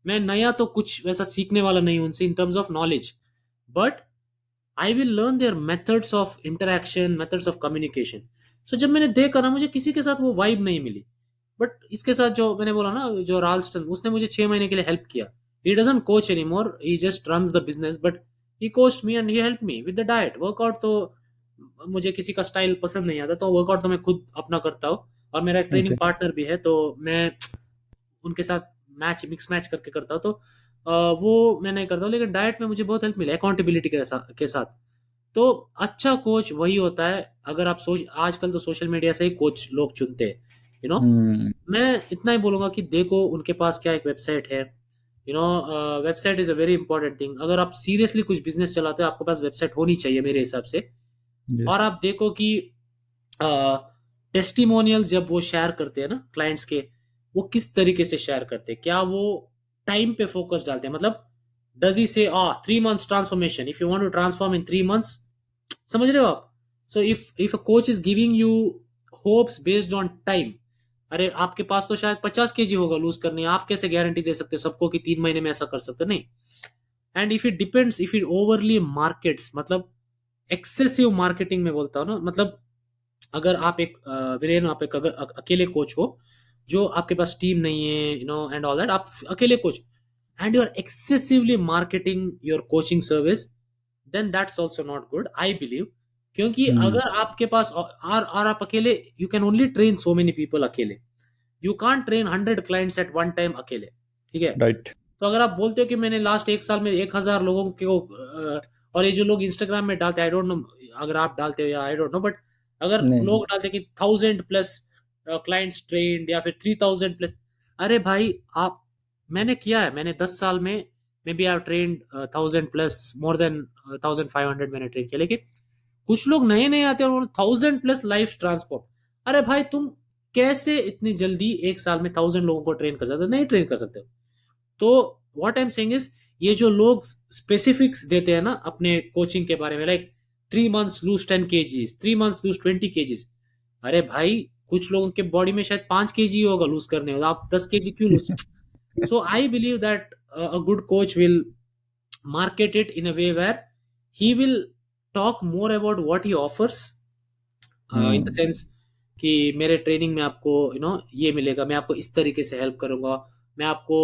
मैं नया तो कुछ वैसा सीखने वाला नहीं हूं उनसे in terms of knowledge, but I will learn their methods of interaction, methods of communication. So जब मैंने देखा ना, मुझे किसी के साथ वो वाइब नहीं मिली, बट इसके साथ जो मैंने बोला ना, जो राल्स्टन, उसने मुझे 6 महीने के लिए हेल्प किया। He doesn't coach any more, he just runs the business, but he coached me and he help me with the diet workout. तो मुझे किसी का स्टाइल पसंद नहीं आता, तो वर्कआउट तो मैं खुद अपना करता हूँ, और मेरा एक ट्रेनिंग ओके पार्टनर भी है, तो मैं उनके साथ मिक्स मैच करके करता हूँ। तो वो मैं नहीं करता हूँ, लेकिन डाइट में मुझे बहुत हेल्प मिला अकाउंटेबिलिटी के साथ। तो अच्छा कोच वही होता है, अगर आप सोच, आजकल तो सोशल मीडिया से ही कोच लोग चुनते हैं, हम्म मैं इतना ही बोलूंगा कि देखो उनके पास क्या एक वेबसाइट है। Website is a very important thing. अगर आप सीरियसली कुछ बिजनेस चलाते हो, आपके पास वेबसाइट होनी चाहिए मेरे हिसाब से। और यस आप देखो कि टेस्टिमोनियल्स जब वो शेयर करते हैं ना क्लाइंट्स के, वो किस तरीके से शेयर करते हैं, क्या वो टाइम पे फोकस डालते हैं, मतलब does he say 3 months transformation, if you want to transform in 3 months, समझ रहे हो आप। So if a coach is giving you hopes based on time, अरे आपके पास तो शायद 50 kg होगा लूज करने, आप कैसे गारंटी दे सकते हो सबको कि 3 महीने में ऐसा कर सकते हो, नहीं। And if it depends, if it overly markets, मतलब एक्सेसिव मार्केटिंग में बोलता हूँ ना, मतलब अगर आप एक वीरेन, आप एक अगर अकेले कोच हो, जो आपके पास टीम नहीं है, एंड ऑल दैट, आप अकेले coach, and you are excessively marketing your coaching service, then that's also not good, I believe. क्योंकि हम्म अगर आपके पास और आप अकेले, you can only train so many people अकेले, you can't train 100 clients at one time अकेले, ठीक है। राइट तो अगर आप बोलते हो कि मैंने लास्ट 1 साल में 1,000 लोगों को और ये जो लोग इंस्टाग्राम में डालते हैं, आई डोंट नो अगर आप डालते हो या आई डोंट नो, बट अगर नहीं लोग डालते हैं कि 1,000+ क्लाइंट्स ट्रेंड या फिर 3,000+, अरे भाई आप, मैंने किया है, मैंने 10 साल में maybe I trained 1,000+, more than 1,500 मैंने ट्रेन किया, लेकिन कुछ लोग नए नए आते हैं और 1,000+ लाइफ ट्रांसफॉर्म। अरे भाई तुम कैसे इतनी जल्दी 1 साल में 1,000 लोगों को ट्रेन कर सकते हो, नहीं ट्रेन कर सकते हो। तो what I am saying is, ये जो लोग स्पेसिफिक्स देते हैं ना अपने कोचिंग के बारे में, like 3 months lose 10 kgs, 3 months lose 20 kgs, अरे भाई कुछ लोगों के बॉडी में शायद 5 kg होगा लूज करने हो, आप 10 kg क्यों lose. So I believe that a good coach will market it in a way where he will talk more about what he offers, in the hmm sense कि मेरे training में आपको ये मिलेगा, मैं आपको इस तरीके से हेल्प करूंगा, मैं आपको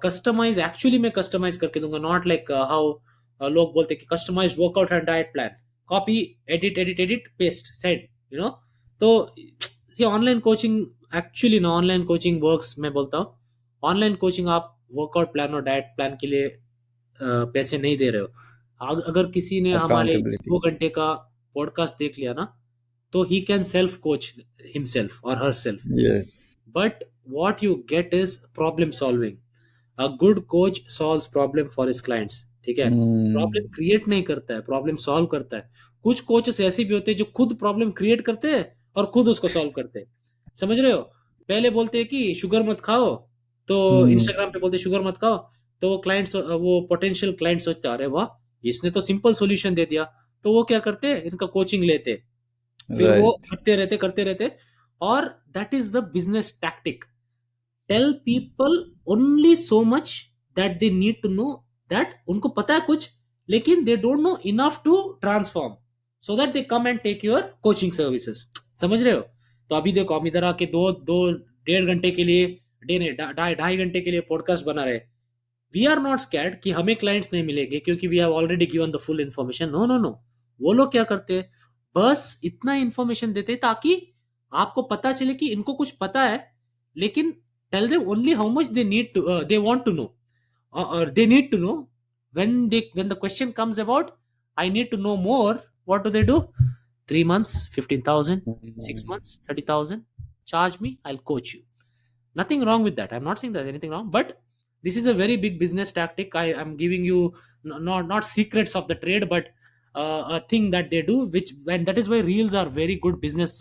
कस्टमाइज, एक्चुअली मैं कस्टमाइज करके दूंगा, नॉट लाइक हाउ लोग बोलते हैं कि customize workout and diet plan, copy, edit edit edit paste send, तो ये ऑनलाइन कोचिंग, एक्चुअली ना ऑनलाइन कोचिंग वर्क्स, मैं बोलता हूँ ऑनलाइन कोचिंग आप वर्कआउट प्लान और डाइट प्लान के लिए पैसे नहीं दे रहे हो। अगर किसी ने हमारे अकाउंटेबिलिटी 2 घंटे का पॉडकास्ट देख लिया ना, तो he can self coach himself or herself, yes but what you get is problem solving. A good coach solves problem for his clients, ठीक है। प्रॉब्लम हम्म क्रिएट नहीं करता है, प्रॉब्लम सॉल्व करता है। कुछ कोचेस ऐसे भी होते हैं जो खुद प्रॉब्लम क्रिएट करते हैं और खुद उसको सॉल्व करते हैं, समझ रहे हो। पहले बोलते हैं कि शुगर मत खाओ, तो हम्म इंस्टाग्राम पे बोलते हैं शुगर मत खाओ, तो वो क्लाइंट्स, वो पोटेंशियल क्लाइंट सोचते हैं अरे वाह इसने तो सिंपल सॉल्यूशन दे दिया, तो वो क्या करते हैं, इनका कोचिंग लेते हैं, फिर वो राइट करते रहते करते रहते, और that is the business tactic. Tell people only so much that they need to know, that उनको पता है कुछ, लेकिन they don't know enough to transform, so that they come and take your coaching services. समझ रहे हो? तो अभी देखो, हम इधर आके दो दो 1.5 घंटे के लिए, 2.5 घंटे के लिए पॉडकास्ट बना रहे. वी आर नॉट स्कैर्ड कि हमें क्लाइंट्स नहीं मिलेंगे क्योंकि we have already given the full information. No no no. वो लोग क्या करते हैं, बस इतना इन्फॉर्मेशन देते हैं ताकि आपको पता चले कि इनको कुछ पता है, लेकिन tell them only how much they need to, they want to know, or they need to know. When the question comes about, I need to know more, what do? 3 months 15,000, 6 months 30,000, charge me, I'll coach you. Nothing wrong with that, I'm not saying there's anything wrong, but this is a very big business tactic. I am giving you not secrets of the trade, but a thing that they do, which, and that is why reels are very good business.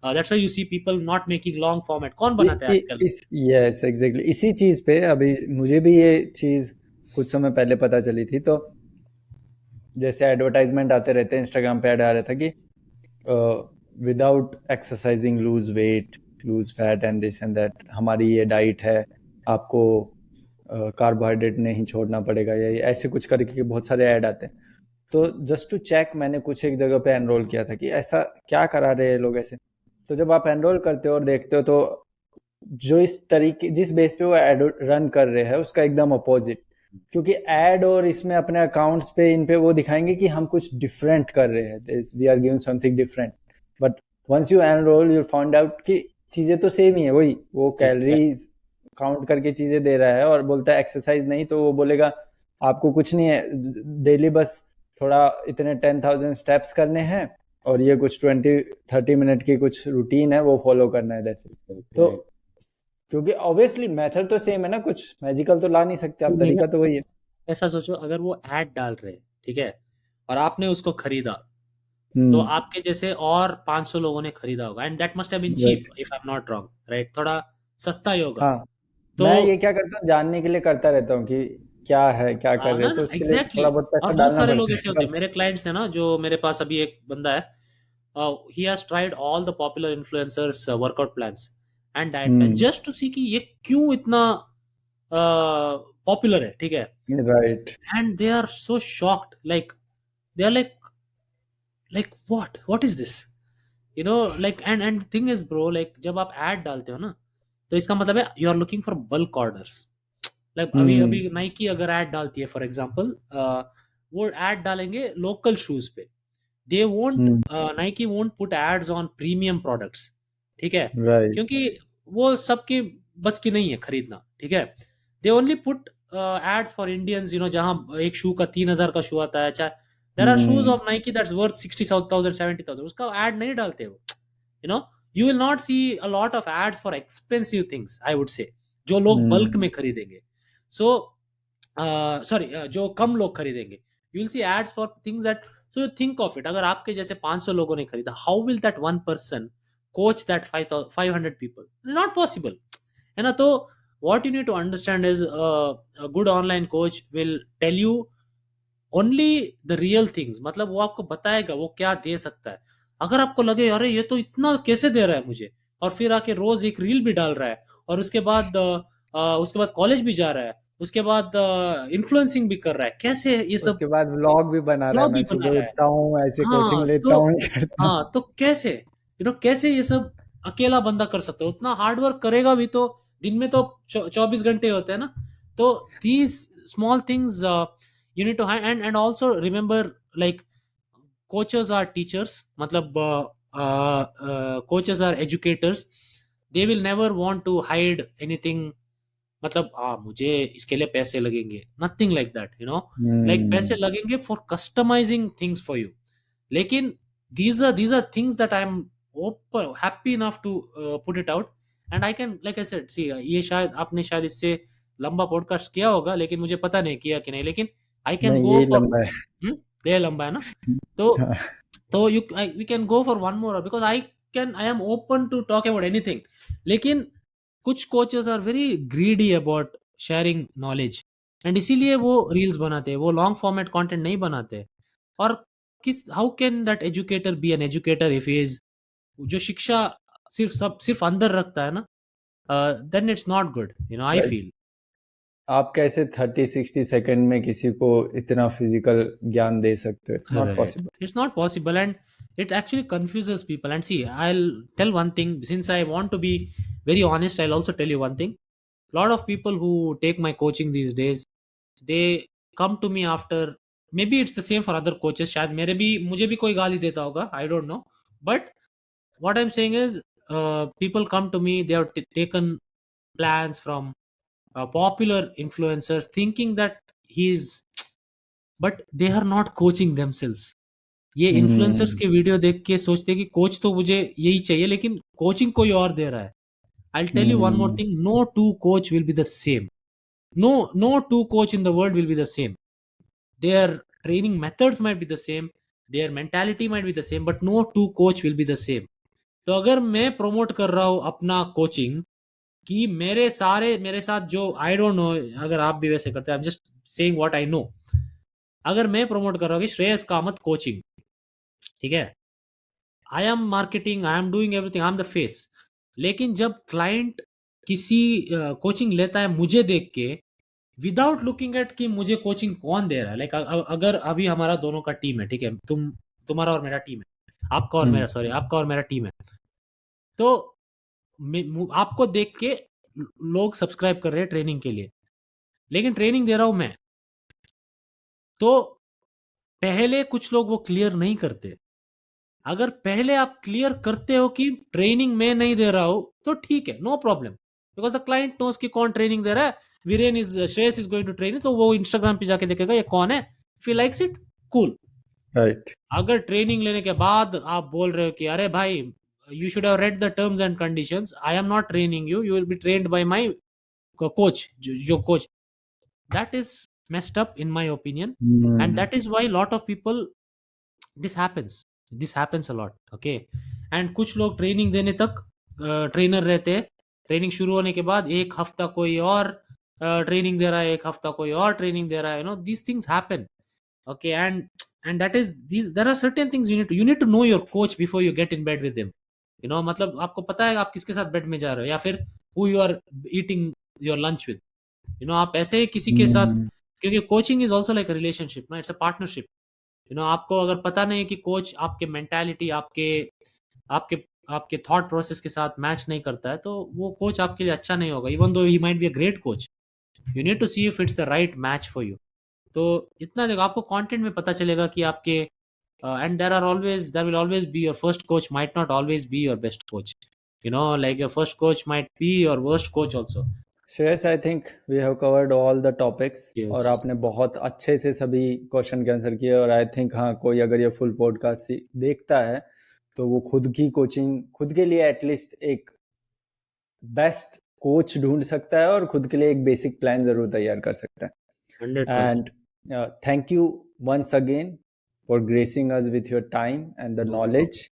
That's why you see people not making long format. कौन बनाता है आजकल? Yes exactly, इसी चीज पे अभी मुझे भी ये चीज कुछ समय पहले पता चली थी. तो जैसे एडवर्टाइजमेंट आते रहते हैं, इंस्टाग्राम पे ऐड आ रहा था कि without exercising lose weight, loose fat and this and that, हमारी ये डाइट है, आपको कार्बोहाइड्रेट नहीं छोड़ना पड़ेगा, या ऐसे कुछ करके बहुत सारे ऐड आते हैं. तो जस्ट टू चेक मैंने कुछ एक जगह पे एनरोल किया था कि ऐसा क्या करा रहे हैं लोग ऐसे. तो जब आप एनरोल करते हो और देखते हो तो जो इस तरीके, जिस बेस पे वो एड रन कर रहे हैं उसका एकदम अपोजिट. क्योंकि एड और इसमें अपने अकाउंट्स पे, इन पे वो दिखाएंगे कि हम कुछ डिफरेंट कर रहे हैं, we are giving something different. But once you enroll you found out कि चीजें तो सेम ही है, वही वो कैलोरीज काउंट करके चीजें दे रहा है और बोलता है एक्सरसाइज नहीं, तो वो बोलेगा आपको कुछ नहीं है, डेली बस थोड़ा इतने 10,000 स्टेप्स करने हैं और ये कुछ 20-30 मिनट की कुछ रूटीन है वो फॉलो करना है, दैट्स इट. तो क्योंकि ऑब्वियसली मेथड तो सेम है ना, कुछ मैजिकल तो ला नहीं सकते आप, तरीका तो वही है. ऐसा सोचो, अगर वो ऐड डाल रहे, ठीक है, और आपने उसको खरीदा, तो आपके जैसे और 500 लोगों ने खरीदा होगा, and that must have been cheap if I am not wrong, right? थोड़ा सस्ता ही होगा. हाँ, तो मैं ये क्या करता हूँ, जानने के लिए करता रहता हूँ कि क्या है, क्या कर रहे हैं, तो उसके लिए थोड़ा बहुत पैसा और बहुत डालना सारे पड़ता लोग ऐसे होते हैं. है. मेरे क्लाइंट्स हैं ना, जो मेरे पास अभी एक बंदा है, he has tried all the popular influencers workout plans and diet plan just to see कि ये क्यों इतना पॉपुलर है, ठीक है? Right. And they are so shocked, like they are like what is this, you know, like, and thing is bro, like जब आप add डालते हो ना, तो इसका मतलब है you are looking for bulk orders. Like अभी अभी नाइकी अगर ऐड डालती है फॉर एग्जांपल, वो ऐड डालेंगे लोकल शूज पे. They won't, Nike won't put ads on premium products, ठीक है? राइट. क्योंकि वो सबकी बस की नहीं है खरीदना, ठीक है? They only put ads for Indians, you know, जहां एक शू का 3,000 का शू आता है, चाहे there are shoes of Nike that's worth 60,000 70,000, उसका ad नहीं डालते वो, you know. You will not see a lot of ads for expensive things, I would say, जो लोग बल्क में खरीदेंगे. So sorry, जो कम लोग खरीदेंगे, you will see ads for things that, so you think of it, अगर आपके जैसे 500 लोगों ने खरीदा, how will that one person coach that 500 people? Not possible, है ना? तो what you need to understand is a good online coach will tell you only the real things. मतलब वो आपको बताएगा वो क्या दे सकता है. अगर आपको लगे अरे ये तो इतना कैसे दे रहा है मुझे, और फिर आके रोज एक रील भी डाल रहा है, और उसके बाद कॉलेज भी जा रहा है, उसके बाद इन्फ्लुएंसिंग भी कर रहा है, कैसे ये सब, उसके बाद व्लॉग भी बना रहा है, मैं सुबह उठता हूँ ऐसे कोचिंग लेता हूँ, करता हूँ. हाँ, तो कैसे, यू नो, कैसे ये सब अकेला बंदा कर सकता है? उतना हार्ड वर्क करेगा भी तो दिन में तो 24 घंटे होते हैं ना. तो these small things you need to and also remember, like, coaches are teachers, matlab coaches are educators. They will never want to hide anything, मतलब मुझे इसके लिए पैसे लगेंगे, nothing like that, you know. Like पैसे लगेंगे for customizing things for you, लेकिन these are things that I am happy enough to put it out, and I can, like I said, see, ये शायद आपने शायद इससे लंबा पॉडकास्ट किया होगा, लेकिन मुझे पता नहीं किया कि नहीं, लेकिन आई कैन गो फॉर, ये लंबा है ना, तो we can go for one more, because I am open to talk about anything. लेकिन कुछ coaches are very greedy about sharing knowledge, एंड इसीलिए वो रील्स बनाते हैं, वो लॉन्ग फॉर्मेट कंटेंट नहीं बनाते. और how can that educator be an educator if he is, जो शिक्षा सिर्फ अंदर रखता है ना, then it's not good, I Right. feel. आप कैसे 30-60 सेकंड में किसी को इतना फिजिकल ज्ञान दे सकते हो? It's not Right. Possible. It's not possible, and it actually confuses people. And see, I'll tell one thing. Since I want to be very honest, I'll also tell you one thing. A lot of people who take my coaching these days, they come to me after. Maybe it's the same for other coaches. शायद मुझे भी कोई गाली देता होगा. I don't know. But what I'm saying is, people come to me. They have taken plans from popular influencers, thinking that he's, but they are not coaching themselves. ये influencers के video देख के सोचते हैं कि कोच तो मुझे यही चाहिए, लेकिन कोचिंग कोई और दे रहा है. I tell you one more thing, no two coach will be the same. No two coach in the world will be the same. Their training methods might be the same, their mentality might be the same, but no two coach will be the same. तो अगर मैं promote कर रहा हूँ अपना coaching कि मेरे साथ जो, आई डोंट नो अगर आप भी वैसे करते हैं, I am just saying what I know. अगर मैं प्रमोट कर रहा हूँ कि श्रेयस कामत कोचिंग, ठीक है, I am marketing, I am doing everything, I am the face. लेकिन जब क्लाइंट किसी कोचिंग लेता है मुझे देख के, विदाउट लुकिंग एट कि मुझे कोचिंग कौन दे रहा है, लाइक अगर अभी हमारा दोनों का टीम है, ठीक है, तुम्हारा और मेरा टीम है, आपका और मेरा टीम है, तो आपको देख के लोग सब्सक्राइब कर रहे हैं ट्रेनिंग के लिए, लेकिन ट्रेनिंग दे रहा हूं मैं. तो पहले कुछ लोग वो क्लियर नहीं करते. अगर पहले आप क्लियर करते हो कि ट्रेनिंग मैं नहीं दे रहा हूं, तो ठीक है, no problem, because the client knows कि कौन ट्रेनिंग दे रहा है. Shreyas is going to training, तो वो इंस्टाग्राम पे जाके देखेगा ये कौन है. If you likes it, cool. Right. अगर ट्रेनिंग लेने के बाद आप बोल रहे हो कि अरे भाई, you should have read the terms and conditions, I am not training you, you will be trained by my coach, जो coach, that is messed up in my opinion. And that is why a lot of people, this happens a lot, okay. And कुछ लोग training देने तक trainer रहते हैं. Training शुरू होने के बाद एक हफ्ता कोई और ट्रेनिंग दे रहा है, एक हफ्ता कोई और ट्रेनिंग दे रहा है, these things happen, okay. And that is, these there are certain things you need to know your coach before you get in bed with him. मतलब आपको पता है आप किसके साथ बेड में जा रहे हो, या फिर who you are eating your lunch with. आप ऐसे ही किसी के साथ, क्योंकि coaching is also like a relationship ना, इट्स अ पार्टनरशिप. आपको अगर पता नहीं है कि कोच आपके मेंटालिटी, आपके आपके आपके थॉट प्रोसेस के साथ मैच नहीं करता है, तो वो कोच आपके लिए अच्छा नहीं होगा, even though he might be a great coach. You need to see if it's the right match for you. तो इतना देखो, आपको कंटेंट में पता चलेगा कि आपके, and there will always be, your first coach might not always be your best coach. Like your first coach might be your worst coach also. Shreyas, I think we have covered all the topics. Yes. और आपने बहुत अच्छे से सभी question के answer किए. और I think हाँ, कोई अगर ये फुल पॉडकास्ट देखता है तो वो खुद की कोचिंग, खुद के लिए एटलीस्ट एक बेस्ट कोच ढूंढ सकता है और खुद के लिए एक बेसिक प्लान जरूर तैयार कर सकता है. 100%. And thank you once again for gracing us with your time and the knowledge.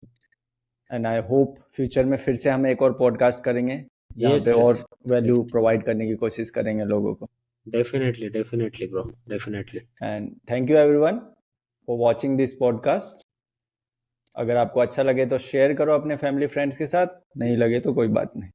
And I hope future में फिर से हम एक और पॉडकास्ट करेंगे, यहाँ पे और वैल्यू प्रोवाइड करने की कोशिश करेंगे लोगों को. Definitely bro, definitely. And thank you everyone for watching this podcast. अगर आपको अच्छा लगे तो शेयर करो अपने फैमिली फ्रेंड्स के साथ, नहीं लगे तो कोई बात नहीं.